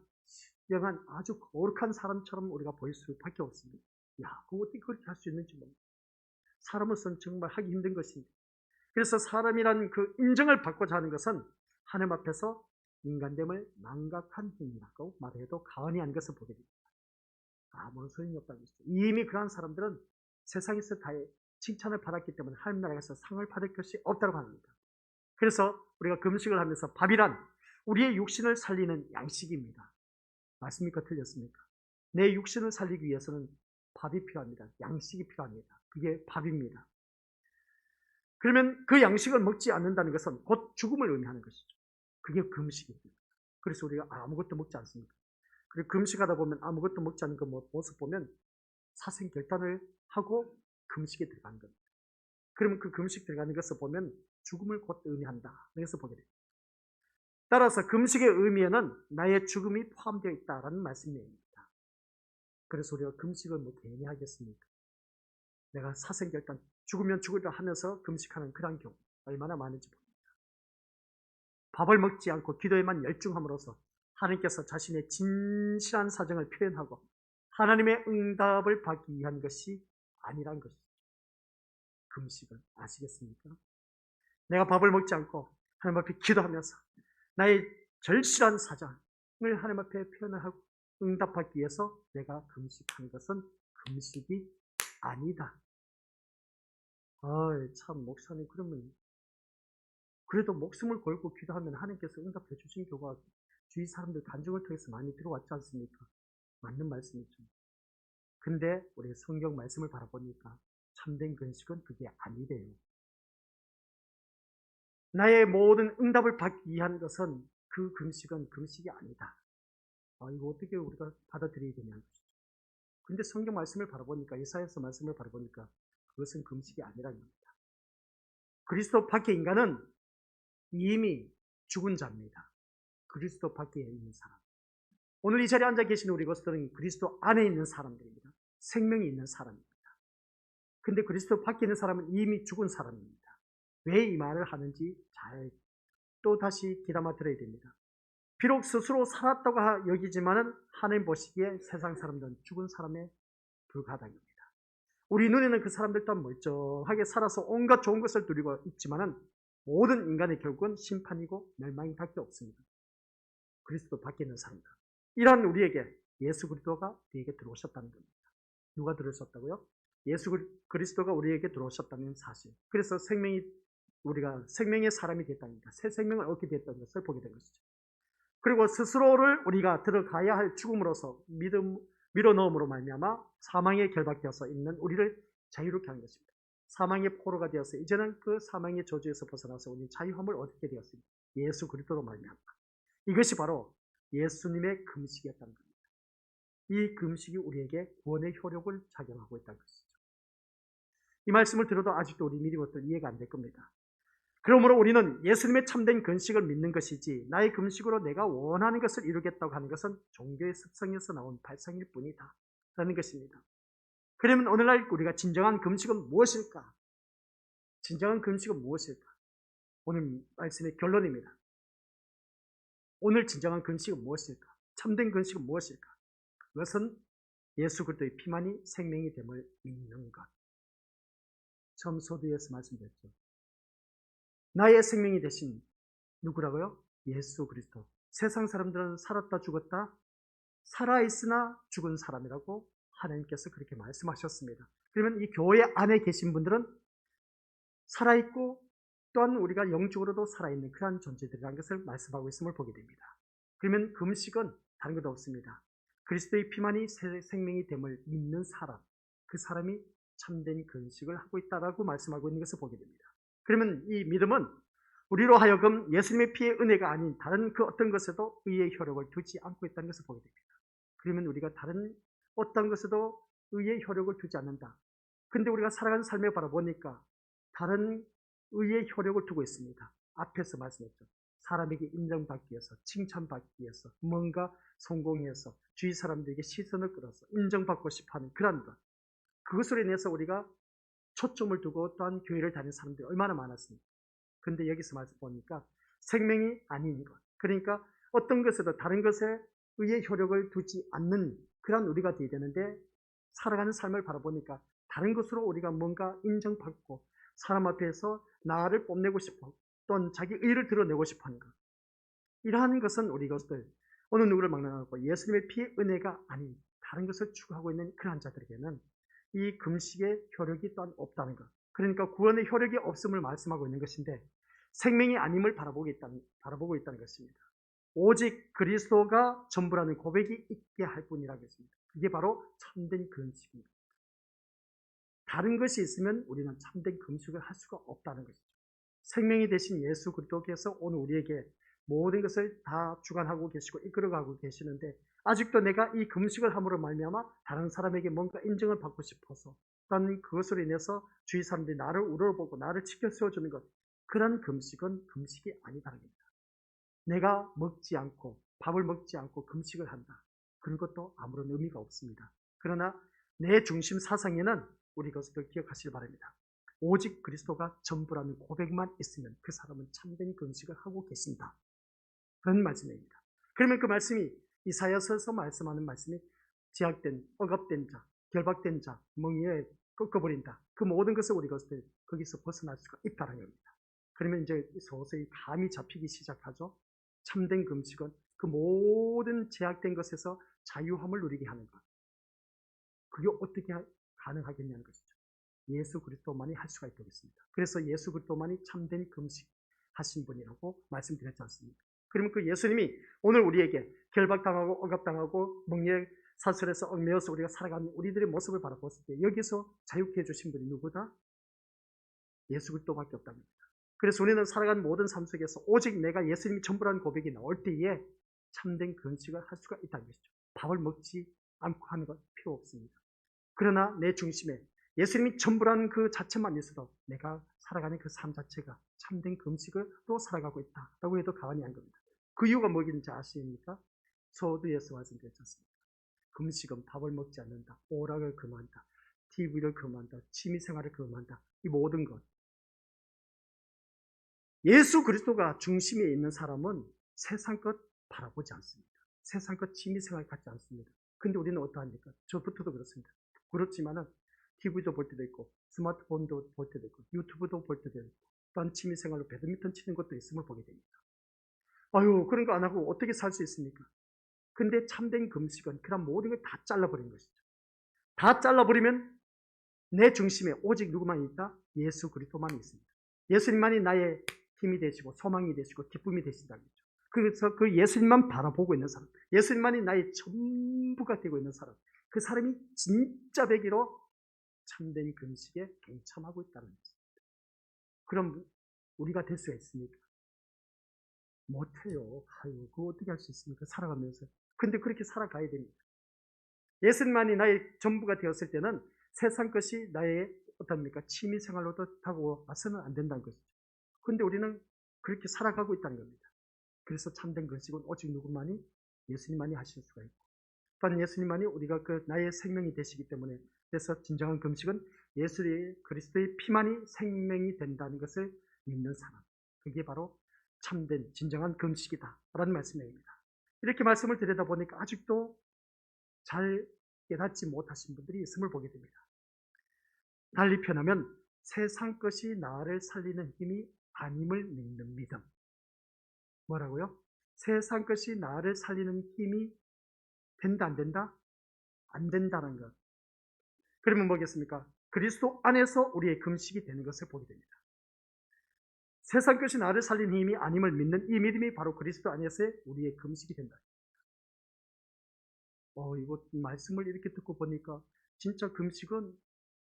영한 아주 거룩한 사람처럼 우리가 보일 수밖에 없습니다. 그거 어떻게 그렇게 할 수 있는지 모릅니다. 사람으로서는 정말 하기 힘든 것입니다. 그래서 사람이란 그 인정을 받고자 하는 것은 하나님 앞에서 인간됨을 망각한 행위라고 말해도 과언이 아닌 것을 보게 됩니다. 아무런 소용이 없다는 것이죠. 이미 그러한 사람들은 세상에서 다 칭찬을 받았기 때문에 하나님 나라에서 상을 받을 것이 없다고 합니다. 그래서 우리가 금식을 하면서 밥이란 우리의 육신을 살리는 양식입니다. 맞습니까? 틀렸습니까? 내 육신을 살리기 위해서는 밥이 필요합니다. 양식이 필요합니다. 그게 밥입니다. 그러면 그 양식을 먹지 않는다는 것은 곧 죽음을 의미하는 것이죠. 그게 금식입니다. 그래서 우리가 아무것도 먹지 않습니다. 그리고 금식하다 보면 아무것도 먹지 않는 그 모습 보면 사생결단을 하고 금식에 들어가는 겁니다. 그러면 그 금식 들어가는 것을 보면 죽음을 곧 의미한다. 그래서 보게 됩니다. 따라서 금식의 의미에는 나의 죽음이 포함되어 있다라는 말씀입니다. 그래서 우리가 금식을 뭐 괜히 하겠습니까? 내가 사생결단, 죽으면 죽으려 하면서 금식하는 그런 경우 얼마나 많은지 봅니다. 밥을 먹지 않고 기도에만 열중함으로써 하나님께서 자신의 진실한 사정을 표현하고 하나님의 응답을 받기 위한 것이 아니란 것이죠. 금식은 아시겠습니까? 내가 밥을 먹지 않고 하나님 앞에 기도하면서 나의 절실한 사정을 하나님 앞에 표현을 하고 응답하기 위해서 내가 금식하는 것은 금식이 아니다. 참 목사님, 그러면 그래도 목숨을 걸고 기도하면 하나님께서 응답해 주신 교가 주위 사람들 간증을 통해서 많이 들어왔지 않습니까? 맞는 말씀이죠. 근데 우리 성경 말씀을 바라보니까 참된 금식은 그게 아니래요. 나의 모든 응답을 받기 위한 것은 그 금식은 금식이 아니다. 이거 어떻게 우리가 받아들여야 되냐는 것이죠. 근데 성경 말씀을 바라보니까, 이사야서 말씀을 바라보니까 그것은 금식이 아니라는 겁니다. 그리스도 밖의 인간은 이미 죽은 자입니다. 그리스도 밖에 있는 사람. 오늘 이 자리에 앉아 계신 우리 것들은 그리스도 안에 있는 사람들입니다. 생명이 있는 사람입니다. 근데 그리스도 밖에 있는 사람은 이미 죽은 사람입니다. 왜 이 말을 하는지 잘 또 다시 귀담아 들어야 됩니다. 비록 스스로 살았다고 여기지만은 하나님 보시기에 세상 사람들은 죽은 사람에 불과하다입니다. 우리 눈에는 그 사람들 또한 멀쩡하게 살아서 온갖 좋은 것을 누리고 있지만은 모든 인간의 결국은 심판이고 멸망이 밖에 없습니다. 그리스도 밖에 있는 사람들. 이런 우리에게 예수 그리스도가 우리에게 들어오셨다는 겁니다. 누가 들어오셨다고요? 예수 그리스도가 우리에게 들어오셨다는 사실. 그래서 우리가 생명의 사람이 됐다는 것, 새 생명을 얻게 됐다는 것을 보게 된 것이죠. 그리고 스스로를 우리가 들어가야 할 죽음으로서 밀어 넣음으로 말미암아 사망에 결박되어서 있는 우리를 자유롭게 한 것입니다. 사망의 포로가 되어서 이제는 그 사망의 저주에서 벗어나서 우리 자유함을 얻게 되었습니다. 예수 그리스도로 말미암아. 이것이 바로 예수님의 금식이었다는 겁니다. 이 금식이 우리에게 구원의 효력을 작용하고 있다는 것이죠. 이 말씀을 들어도 아직도 우리 믿음이 이해가 안 될 겁니다. 그러므로 우리는 예수님의 참된 금식을 믿는 것이지 나의 금식으로 내가 원하는 것을 이루겠다고 하는 것은 종교의 습성에서 나온 발상일 뿐이다 라는 것입니다. 그러면 오늘날 우리가 진정한 금식은 무엇일까? 진정한 금식은 무엇일까? 오늘 말씀의 결론입니다. 오늘 진정한 금식은 무엇일까? 참된 금식은 무엇일까? 그것은 예수 그리스도의 피만이 생명이 됨을 믿는 것. 처음 서두에서 말씀드렸죠. 나의 생명이 되신 누구라고요? 예수 그리스도. 세상 사람들은 살았다 죽었다, 살아있으나 죽은 사람이라고 하나님께서 그렇게 말씀하셨습니다. 그러면 이 교회 안에 계신 분들은 살아있고 또한 우리가 영적으로도 살아있는 그러한 존재들이라는 것을 말씀하고 있음을 보게 됩니다. 그러면 금식은 다른 것도 없습니다. 그리스도의 피만이 새 생명이 됨을 믿는 사람, 그 사람이 참된 금식을 하고 있다라고 말씀하고 있는 것을 보게 됩니다. 그러면 이 믿음은 우리로 하여금 예수님의 피의 은혜가 아닌 다른 그 어떤 것에도 의의 효력을 두지 않고 있다는 것을 보게 됩니다. 그러면 우리가 다른 어떤 것에도 의의 효력을 두지 않는다. 근데 우리가 살아가는 삶을 바라보니까 다른 의의 효력을 두고 있습니다. 앞에서 말씀했죠. 사람에게 인정받기 위해서, 칭찬받기 위해서, 뭔가 성공해서 주위 사람들에게 시선을 끌어서 인정받고 싶어하는 그런 것. 그것으로 인해서 우리가 초점을 두고 또한 교회를 다니는 사람들이 얼마나 많았습니까? 근데 여기서 말씀 보니까 생명이 아닌 것. 그러니까 어떤 것에도 다른 것에 의의 효력을 두지 않는 그런 우리가 되어야 되는데 살아가는 삶을 바라보니까 다른 것으로 우리가 뭔가 인정받고 사람 앞에서 나를 뽐내고 싶어 또는 자기 의를 드러내고 싶어하는 것. 이러한 것은 우리 것들 어느 누구를 막론하고 예수님의 피의 은혜가 아닌 다른 것을 추구하고 있는 그러한 자들에게는 이 금식의 효력이 또한 없다는 것. 그러니까 구원의 효력이 없음을 말씀하고 있는 것인데 생명이 아님을 바라보고 있다는 것입니다. 오직 그리스도가 전부라는 고백이 있게 할 뿐이라고 했습니다. 그게 바로 참된 금식입니다. 다른 것이 있으면 우리는 참된 금식을 할 수가 없다는 것이죠. 생명이 되신 예수 그리스도께서 오늘 우리에게 모든 것을 다 주관하고 계시고 이끌어가고 계시는데 아직도 내가 이 금식을 함으로 말미암아 다른 사람에게 뭔가 인정을 받고 싶어서 또는 그것으로 인해서 주위 사람들이 나를 우러러보고 나를 치켜 세워주는 것, 그런 금식은 금식이 아니다는 겁니다. 내가 먹지 않고 밥을 먹지 않고 금식을 한다. 그런 것도 아무런 의미가 없습니다. 그러나 내 중심 사상에는 우리 것을 기억하시기 바랍니다. 오직 그리스도가 전부라는 고백만 있으면 그 사람은 참된 금식을 하고 계신다. 그런 말씀입니다. 그러면 그 말씀이 이사야서에서 말씀하는 말씀이 제약된, 억압된 자, 결박된 자, 멍에에 꺾어버린다. 그 모든 것을 우리 것들 거기서 벗어날 수가 있다는 겁니다. 그러면 이제 서서히 감이 잡히기 시작하죠. 참된 금식은 그 모든 제약된 것에서 자유함을 누리게 하는 것. 그게 어떻게 가능하겠냐는 것이죠. 예수 그리스도만이 할 수가 있다고 했습니다. 그래서 예수 그리스도만이 참된 금식 하신 분이라고 말씀드렸지 않습니까? 그러면 그 예수님이 오늘 우리에게 결박당하고 억압당하고 멍에 사슬에서 얽매여서 우리가 살아가는 우리들의 모습을 바라봤을 때 여기서 자유케 해주신 분이 누구다? 예수 그리스도밖에 없답니다. 그래서 우리는 살아가는 모든 삶 속에서 오직 내가 예수님이 전부라는 고백이 나올 때에 참된 금식을 할 수가 있다는 것이죠. 밥을 먹지 않고 하는 건 필요 없습니다. 그러나 내 중심에 예수님이 전부라는 그 자체만 있어도 내가 살아가는 그 삶 자체가 참된 금식으로 살아가고 있다라고 해도 가만히 안 겁니다. 그 이유가 뭐겠는지 아십니까? 서두에서 말씀드렸지 않습니까? 금식은 밥을 먹지 않는다, 오락을 금한다, TV를 금한다, 취미생활을 금한다. 이 모든 것. 예수 그리스도가 중심에 있는 사람은 세상 것 바라보지 않습니다. 세상 것 취미생활 갖지 않습니다. 근데 우리는 어떠합니까? 저부터도 그렇습니다. 그렇지만은 TV도 볼 때도 있고 스마트폰도 볼 때도 있고 유튜브도 볼 때도 있고 또한 취미생활로 배드민턴 치는 것도 있음을 보게 됩니다. 아유, 그런 거 안 하고 어떻게 살 수 있습니까? 근데 참된 금식은 그런 모든 걸 다 잘라버린 것이죠. 다 잘라버리면 내 중심에 오직 누구만 있다? 예수 그리스도만 있습니다. 예수님만이 나의 힘이 되시고 소망이 되시고 기쁨이 되신다는 거죠. 그래서 그 예수님만 바라보고 있는 사람, 예수님만이 나의 전부가 되고 있는 사람, 그 사람이 진짜 되기로 참된 금식에 동참하고 있다는 것입니다. 그럼 우리가 될 수가 있습니까? 못해요. 아유, 그거 어떻게 할 수 있습니까? 살아가면서. 근데 그렇게 살아가야 됩니다. 예수님만이 나의 전부가 되었을 때는 세상 것이 나의 어떻습니까? 취미 생활로도 하고 와서는 안 된다는 것이죠. 근데 우리는 그렇게 살아가고 있다는 겁니다. 그래서 참된 금식은 오직 누구만이 예수님만이 하실 수가 있고 또한 예수님만이 우리가 그 나의 생명이 되시기 때문에 그래서 진정한 금식은 예수 그리스도의 피만이 생명이 된다는 것을 믿는 사람, 그게 바로 참된 진정한 금식이다 라는 말씀입니다. 이렇게 말씀을 드리다 보니까 아직도 잘 깨닫지 못하신 분들이 있음을 보게 됩니다. 달리 표현하면 세상 것이 나를 살리는 힘이 아님을 믿는 믿음. 뭐라고요? 세상 것이 나를 살리는 힘이 된다 안 된다? 안 된다는 것. 그러면 뭐겠습니까? 그리스도 안에서 우리의 금식이 되는 것을 보게 됩니다. 세상 것이 나를 살리는 힘이 아님을 믿는 이 믿음이 바로 그리스도 안에서의 우리의 금식이 된다. 이거 말씀을 이렇게 듣고 보니까 진짜 금식은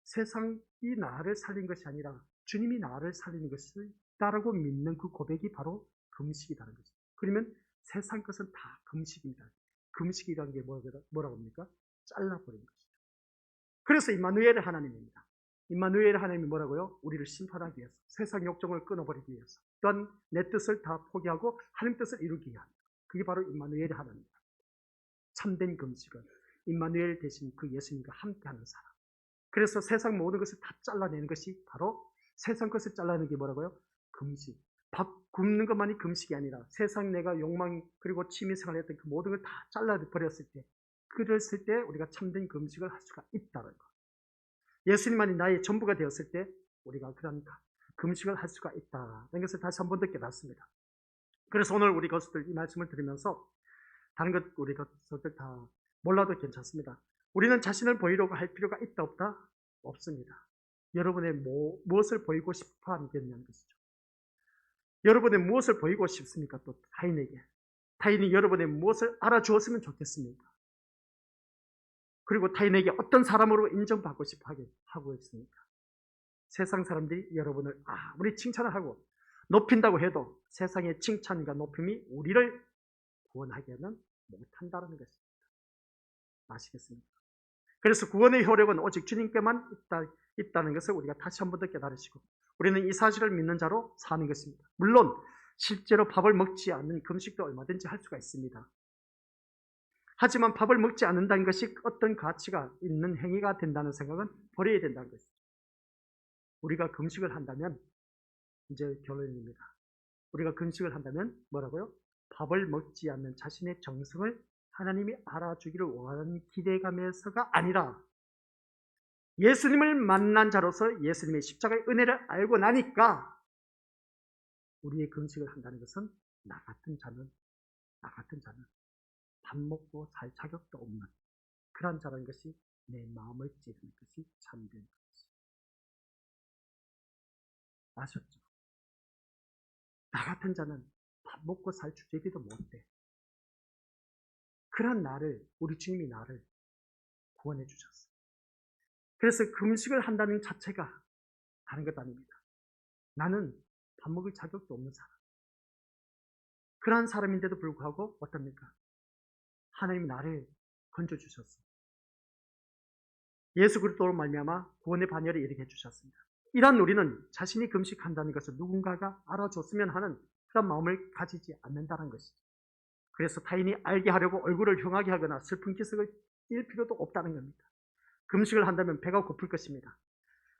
세상이 나를 살린 것이 아니라 주님이 나를 살리는 것을 없다라고 믿는 그 고백이 바로 금식이라는 거죠. 그러면 세상 것은 다 금식입니다. 금식이라는 게 뭐라고 합니까? 잘라버리는 것이죠. 그래서 임마누엘 하나님입니다. 임마누엘 하나님이 뭐라고요? 우리를 심판하기 위해서, 세상 욕정을 끊어버리기 위해서, 또한 내 뜻을 다 포기하고 하나님 뜻을 이루기 위한, 그게 바로 임마누엘 하나님입니다. 참된 금식은 임마누엘 대신 그 예수님과 함께하는 사람. 그래서 세상 모든 것을 다 잘라내는 것이 바로, 세상 것을 잘라내는 게 뭐라고요? 금식. 밥 굶는 것만이 금식이 아니라 세상 내가 욕망 그리고 취미생활 했던 그 모든 걸 다 잘라버렸을 때, 그랬을 때 우리가 참된 금식을 할 수가 있다는 것. 예수님만이 나의 전부가 되었을 때 우리가 그런 금식을 할 수가 있다는 것을 다시 한 번 더 깨닫습니다. 그래서 오늘 우리 것들 이 말씀을 들으면서 다른 것 우리 것들 다 몰라도 괜찮습니다. 우리는 자신을 보이려고 할 필요가 있다 없다? 없습니다. 여러분의 무엇을 보이고 싶어 하겠냐는 것이죠. 여러분의 무엇을 보이고 싶습니까? 또 타인에게. 타인이 여러분의 무엇을 알아주었으면 좋겠습니까? 그리고 타인에게 어떤 사람으로 인정받고 싶어 하고 있습니까? 세상 사람들이 여러분을 아무리 칭찬을 하고 높인다고 해도 세상의 칭찬과 높임이 우리를 구원하기에는 못한다는 것입니다. 아시겠습니까? 그래서 구원의 효력은 오직 주님께만 있다는 것을 우리가 다시 한 번 더 깨달으시고, 우리는 이 사실을 믿는 자로 사는 것입니다. 물론 실제로 밥을 먹지 않는 금식도 얼마든지 할 수가 있습니다. 하지만 밥을 먹지 않는다는 것이 어떤 가치가 있는 행위가 된다는 생각은 버려야 된다는 것입니다. 우리가 금식을 한다면, 이제 결론입니다. 우리가 금식을 한다면 뭐라고요? 밥을 먹지 않는 자신의 정성을 하나님이 알아주기를 원하는 기대감에서가 아니라 예수님을 만난 자로서 예수님의 십자가의 은혜를 알고 나니까 우리의 금식을 한다는 것은 나 같은 자는 밥 먹고 살 자격도 없는 그런 자라는 것이 내 마음을 찌르는 것이 참된 것이죠. 아셨죠? 나 같은 자는 밥 먹고 살 주제기도 못해. 그런 나를, 우리 주님이 나를 구원해 주셨어요. 그래서 금식을 한다는 자체가 다른 것 아닙니다. 나는 밥 먹을 자격도 없는 사람. 그러한 사람인데도 불구하고 어떻습니까? 하나님이 나를 건져주셨어요. 예수 그리스도로 말미암아 구원의 반열에 이르게 해주셨습니다. 이러한 우리는 자신이 금식한다는 것을 누군가가 알아줬으면 하는 그런 마음을 가지지 않는다는 것이죠. 그래서 타인이 알게 하려고 얼굴을 흉하게 하거나 슬픈 기색을 띌 필요도 없다는 겁니다. 금식을 한다면 배가 고플 것입니다.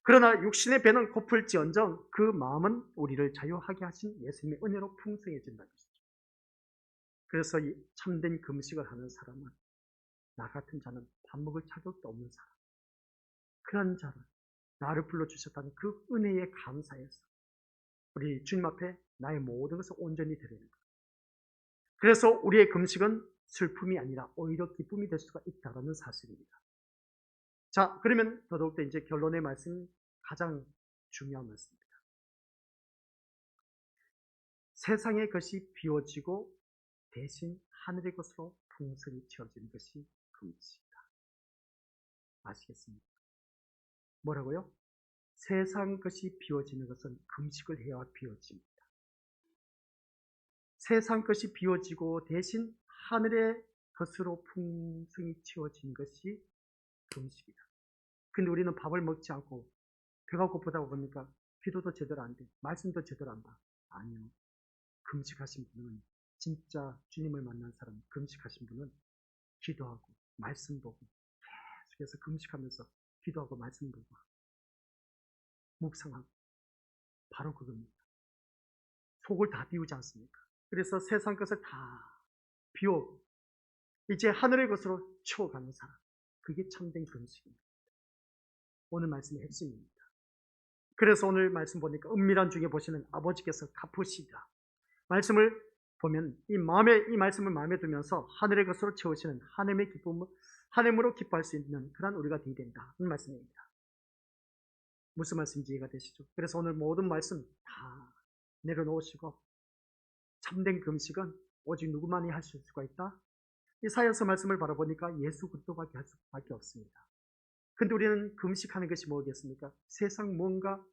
그러나 육신의 배는 고플지언정 그 마음은 우리를 자유하게 하신 예수님의 은혜로 풍성해진다는 것이죠. 그래서 이 참된 금식을 하는 사람은 나 같은 자는 밥 먹을 자격도 없는 사람, 그런 자를 나를 불러주셨다는 그 은혜에 감사해서 우리 주님 앞에 나의 모든 것을 온전히 드리는 것. 그래서 우리의 금식은 슬픔이 아니라 오히려 기쁨이 될 수가 있다는 사실입니다. 자, 그러면 더더욱더 이제 결론의 말씀이 가장 중요한 말씀입니다. 세상의 것이 비워지고 대신 하늘의 것으로 풍성이 채워지는 것이 금식이다. 아시겠습니까? 뭐라고요? 세상 것이 비워지는 것은 금식을 해야 비워집니다. 세상 것이 비워지고 대신 하늘의 것으로 풍성이 채워진 것이 금식이다. 근데 우리는 밥을 먹지 않고 배가 고프다고 보니까 기도도 제대로 안 돼, 말씀도 제대로 안 봐. 아니요. 금식하신 분은, 진짜 주님을 만난 사람, 금식하신 분은 기도하고 말씀 보고 계속해서 금식하면서 기도하고 말씀 보고 묵상하고, 바로 그겁니다. 속을 다 비우지 않습니까? 그래서 세상 것을 다 비우고 이제 하늘의 것으로 채워가는 사람, 그게 참된 금식입니다. 오늘 말씀의 핵심입니다. 그래서 오늘 말씀 보니까 은밀한 중에 보시는 아버지께서 갚으시리라 말씀을 보면 이 말씀을 마음에 두면서 하늘의 것으로 채우시는 하나님의 기쁨을, 하나님으로 기뻐할 수 있는 그런 우리가 되어야 된다. 이 말씀입니다. 무슨 말씀인지 이해가 되시죠? 그래서 오늘 모든 말씀 다 내려놓으시고 참된 금식은 오직 누구만이 하실 수가 있다? 이사야서 말씀을 바라보니까 예수 그리스도밖에 할 수밖에 없습니다. 근데 우리는 금식하는 것이 뭐겠습니까? 세상 뭔가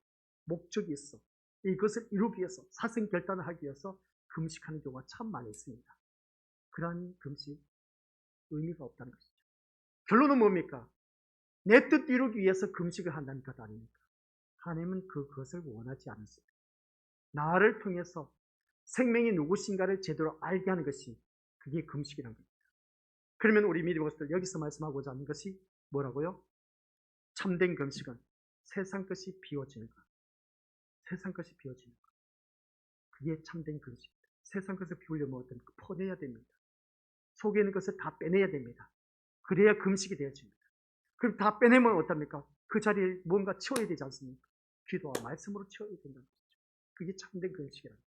목적이 있어. 이것을 이루기 위해서 사생결단을 하기 위해서 금식하는 경우가 참 많이 있습니다. 그러한 금식 의미가 없다는 것이죠. 결론은 뭡니까? 내 뜻 이루기 위해서 금식을 한다는 것 아닙니까? 하나님은 그것을 원하지 않습니다. 나를 통해서 생명이 누구신가를 제대로 알게 하는 것이 그게 금식이라는 겁니다. 그러면 우리 믿음의 것들 여기서 말씀하고자 하는 것이 뭐라고요? 참된 금식은 세상 것이 비워지는 것. 세상 것이 비워지는 것. 그게 참된 금식입니다. 세상 것을 비우려면 어떤 퍼내야 됩니다. 속에 있는 것을 다 빼내야 됩니다. 그래야 금식이 되어집니다. 그럼 다 빼내면 어떻습니까? 그 자리에 뭔가 채워야 되지 않습니까? 기도와 말씀으로 채워야 된다는 것이죠. 그게 참된 금식이라는 거죠.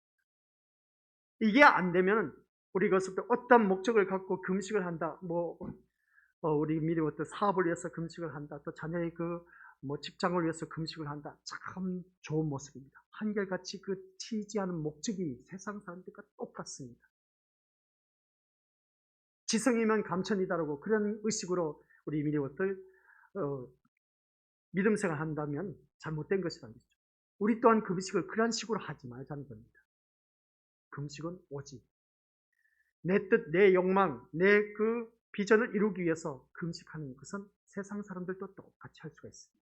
이게 안 되면 우리 그것부터 어떤 목적을 갖고 금식을 한다. 우리 미리 어떤 사업을 위해서 금식을 한다. 또 자녀의 직장을 위해서 금식을 한다. 참 좋은 모습입니다. 한결같이 그 취지하는 목적이 세상 사람들과 똑같습니다. 지성이면 감천이다라고 그런 의식으로 우리 미리 것들 믿음 생활 한다면 잘못된 것이라는 거죠. 우리 또한 금식을 그런 식으로 하지 말자는 겁니다. 금식은 오직 내 뜻, 내 욕망, 내 그 비전을 이루기 위해서 금식하는 것은 세상 사람들도 똑같이 할 수가 있습니다.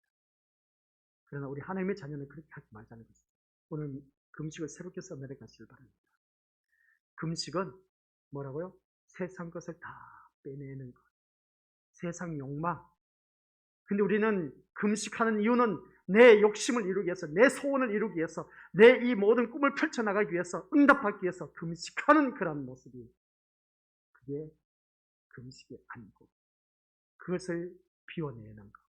그러나 우리 하나님의 자녀는 그렇게 하지 말자는 것이죠. 오늘 금식을 새롭게 써내려 가시길 바랍니다. 금식은 뭐라고요? 세상 것을 다 빼내는 것. 세상 욕망. 근데 우리는 금식하는 이유는 내 욕심을 이루기 위해서, 내 소원을 이루기 위해서, 내 이 모든 꿈을 펼쳐나가기 위해서, 응답받기 위해서 금식하는 그런 모습이 그게 금식이 아니고 그것을 비워내는 것,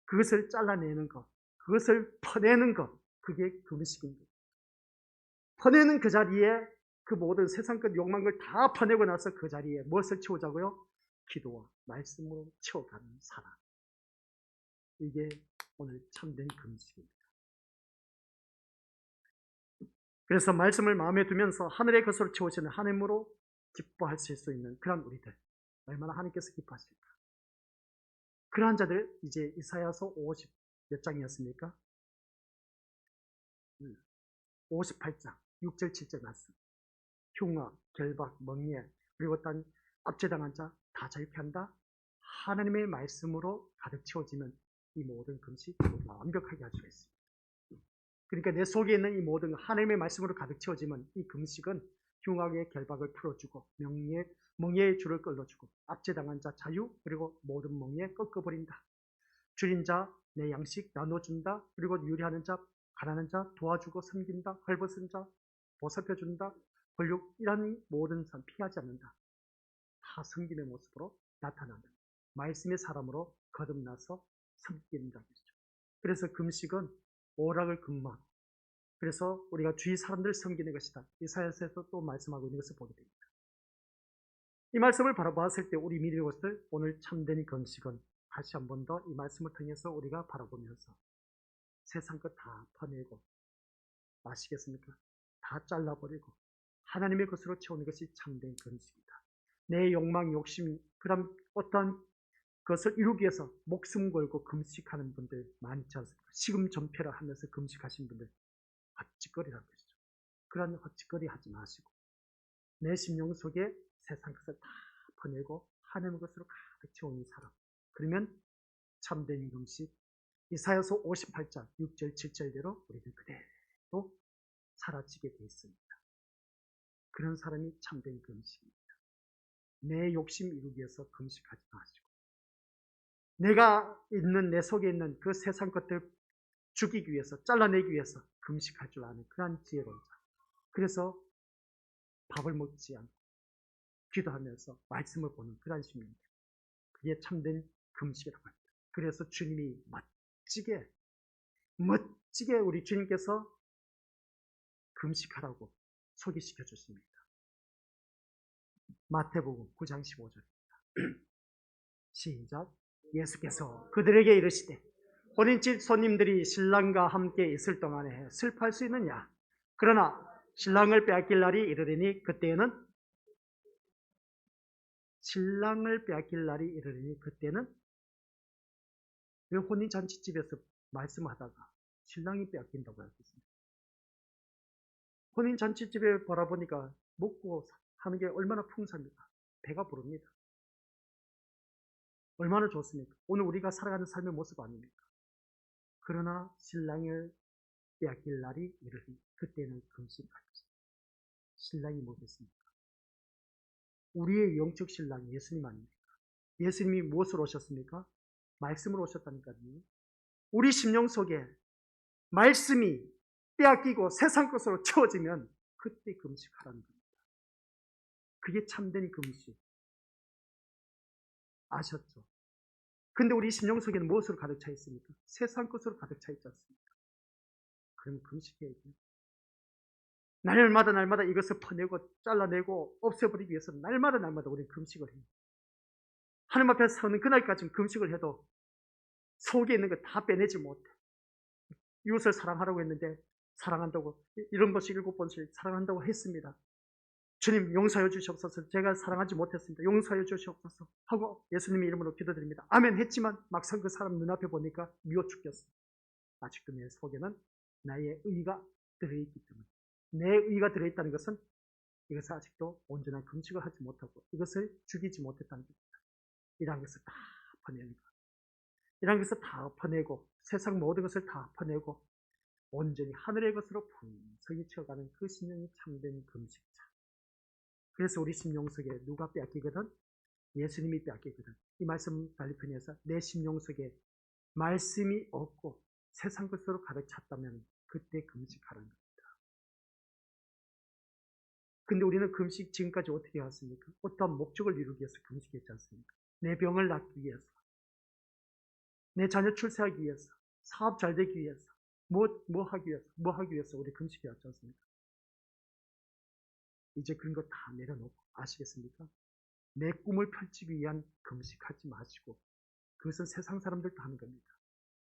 그것을 잘라내는 것, 그것을 퍼내는 것, 그게 금식입니다. 퍼내는 그 자리에 그 모든 세상 끝 욕망을 다 퍼내고 나서 그 자리에 무엇을 채우자고요? 기도와 말씀으로 채워가는 사람. 이게 오늘 참된 금식입니다. 그래서 말씀을 마음에 두면서 하늘의 것으로 채우시는 하나님으로 기뻐하실 수 있는 그런 우리들, 얼마나 하나님께서 기뻐하실까? 그러한 자들, 이제 이사야서 50 몇 장이었습니까? 58장 6절 7절 말씀. 흉악, 결박, 멍에, 그리고 딴 압제당한 자 다 자유케 한다. 하나님의 말씀으로 가득 채워지면 이 모든 금식 완벽하게 할 수가 있습니다. 그러니까 내 속에 있는 이 모든 하나님의 말씀으로 가득 채워지면 이 금식은 흉악의 결박을 풀어주고 멍에의 줄을 끌어주고 압제당한 자 자유, 그리고 모든 멍에 꺾어버린다. 줄인 자 내 양식 나눠준다. 그리고 유리하는 자, 가난한 자 도와주고 섬긴다. 헐벗은 자 보살펴준다. 권력, 이런 모든 삶 피하지 않는다. 다 섬김의 모습으로 나타난다. 말씀의 사람으로 거듭나서 섬긴다. 그래서 금식은 오락을 금막. 그래서 우리가 주위 사람들을 섬기는 것이다. 이사야서에서 또 말씀하고 있는 것을 보게 됩니다. 이 말씀을 바라보았을 때 우리 믿는 것들, 오늘 참된 금식은 다시 한 번 더 이 말씀을 통해서 우리가 바라보면서 세상 것 다 퍼내고, 아시겠습니까? 다 잘라버리고 하나님의 것으로 채우는 것이 참된 금식이다. 내 욕망, 욕심, 그런 어떤 것을 이루기 위해서 목숨 걸고 금식하는 분들 많지 않습니까? 시금전폐를 하면서 금식하신 분들 헛짓거리라는 것이죠. 그런 헛짓거리 하지 마시고 내 심령 속에 세상 것을 다 퍼내고 하나님의 것으로 가득 채우는 사람, 그러면 참된 금식, 이사야서 58장 6절 7절대로 우리는 그대로 사라지게 되어 있습니다. 그런 사람이 참된 금식입니다. 내 욕심 이루기 위해서 금식하지 마시고 내가 있는, 내 속에 있는 그 세상 것들 죽이기 위해서, 잘라내기 위해서 금식할 줄 아는 그러한 지혜로운 자. 그래서 밥을 먹지 않고 기도하면서 말씀을 보는 그러한 심리입니다. 그게 참된 금식이라고 합니다. 그래서 주님이 멋지게 우리 주님께서 금식하라고 소개시켜 주십니다. 마태복음 9장 15절입니다. 시작. 예수께서 그들에게 이르시되 혼인집 손님들이 신랑과 함께 있을 동안에 슬퍼할 수 있느냐? 그러나 신랑을 빼앗길 날이 이르리니 그때는 왜 혼인잔치집에서 말씀하다가 신랑이 빼앗긴다고 하셨습니까? 혼인 잔치집에 바라보니까 먹고 하는 게 얼마나 풍성합니까? 배가 부릅니다. 얼마나 좋습니까? 오늘 우리가 살아가는 삶의 모습 아닙니까? 그러나 신랑을 빼앗길 날이 이르니 그때는 금식하였습니다. 신랑이 뭐겠습니까? 우리의 영적 신랑 예수님 아닙니까? 예수님이 무엇으로 오셨습니까? 말씀으로 오셨다니까요. 우리 심령 속에 말씀이 빼앗기고 세상 것으로 채워지면 그때 금식하라는 겁니다. 그게 참된 금식. 아셨죠? 근데 우리 심령 속에는 무엇으로 가득 차 있습니까? 세상 것으로 가득 차 있지 않습니까? 그럼 금식해야죠. 날마다 이것을 퍼내고 잘라내고 없애버리기 위해서 날마다 우리는 금식을 해요. 하나님 앞에 서는 그날까지는 금식을 해도 속에 있는 거 다 빼내지 못해. 이웃을 사랑하라고 했는데 사랑한다고 이런 것이 7번씩 사랑한다고 했습니다. 주님 용서해 주시옵소서. 제가 사랑하지 못했습니다. 용서해 주시옵소서 하고 예수님의 이름으로 기도드립니다. 아멘 했지만 막상 그 사람 눈앞에 보니까 미워 죽겠어요. 아직도 내 속에는 나의 의가 들어있기 때문에 내 의가 들어있다는 것은 이것을 아직도 온전한 금식을 하지 못하고 이것을 죽이지 못했다는 겁니다. 이러한 것을 다 퍼내는 것. 이러한 것을 다 퍼내고 세상 모든 것을 다 퍼내고 온전히 하늘의 것으로 풍성히 채워가는 그 심령이 참된 금식자. 그래서 우리 심령 속에 누가 빼앗기거든? 예수님이 빼앗기거든. 이 말씀 달리편에서 내 심령 속에 말씀이 없고 세상 것으로 가득 찼다면 그때 금식하라는 겁니다. 근데 우리는 금식 지금까지 어떻게 해왔습니까? 어떤 목적을 이루기 위해서 금식했지 않습니까? 내 병을 낫기 위해서, 내 자녀 출세하기 위해서, 사업 잘 되기 위해서, 뭐 하기 위해서 우리 금식해왔지 않습니까? 이제 그런 거 다 내려놓고 아시겠습니까? 내 꿈을 펼치기 위한 금식하지 마시고 그것은 세상 사람들도 하는 겁니다.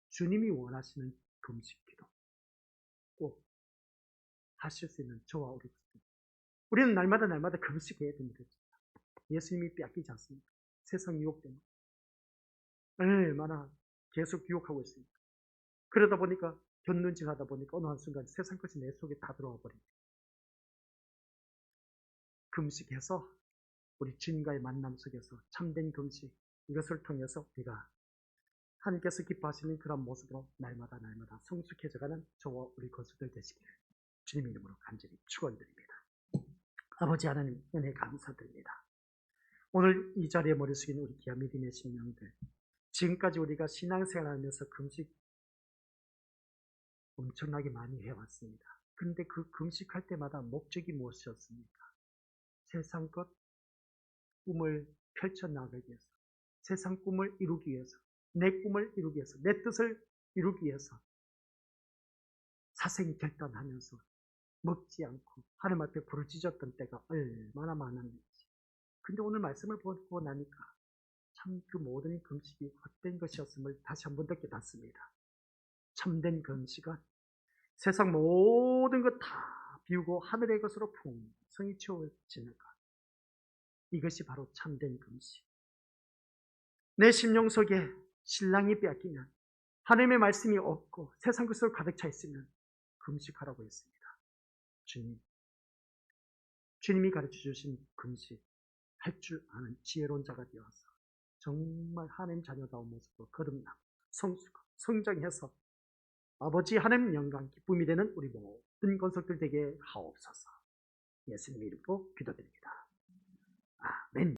주님이 원하시는 금식 기도 꼭 하실 수 있는 저와 우리는 날마다 금식해야 됩니다. 예수님이 빼앗기지 않습니다. 세상 유혹 때문에 얼마나 계속 유혹하고 있습니다. 그러다 보니까 견눈질하다 보니까 어느 한순간 세상 것이 내 속에 다 들어와 버립니다. 금식해서 우리 주님과의 만남 속에서 참된 금식 이것을 통해서 우리가 하나님께서 기뻐하시는 그런 모습으로 날마다 성숙해져가는 저와 우리 건수들 되시기를 주님 이름으로 간절히 축원드립니다. 아버지 하나님 은혜 감사드립니다. 오늘 이 자리에 머리 숙인 우리 귀한 믿음의 심령들 지금까지 우리가 신앙생활하면서 금식 엄청나게 많이 해왔습니다. 그런데 그 금식할 때마다 목적이 무엇이었습니까? 세상 것 꿈을 펼쳐나가기 위해서 세상 꿈을 이루기 위해서 내 꿈을 이루기 위해서 내 뜻을 이루기 위해서 사생결단하면서 먹지 않고 하나님 앞에 부르짖었던 때가 얼마나 많았는지. 근데 오늘 말씀을 보고 나니까 참 그 모든 금식이 헛된 것이었음을 다시 한 번 더 깨닫습니다. 참된 금식은 세상 모든 것 다 비우고 하늘의 것으로 풍성히 채워지는 것. 이것이 바로 참된 금식. 내 심령 속에 신랑이 빼앗기면 하나님의 말씀이 없고 세상 것으로 가득 차 있으면 금식하라고 했습니다. 주님이 가르쳐 주신 금식 할 줄 아는 지혜로운 자가 되어서 정말 하나님 자녀다운 모습으로 거듭나고 성장해서 아버지 하나님 영광 기쁨이 되는 우리 모든 건석들 되게 하옵소서. 예수님 이름으로 기도드립니다. 아멘.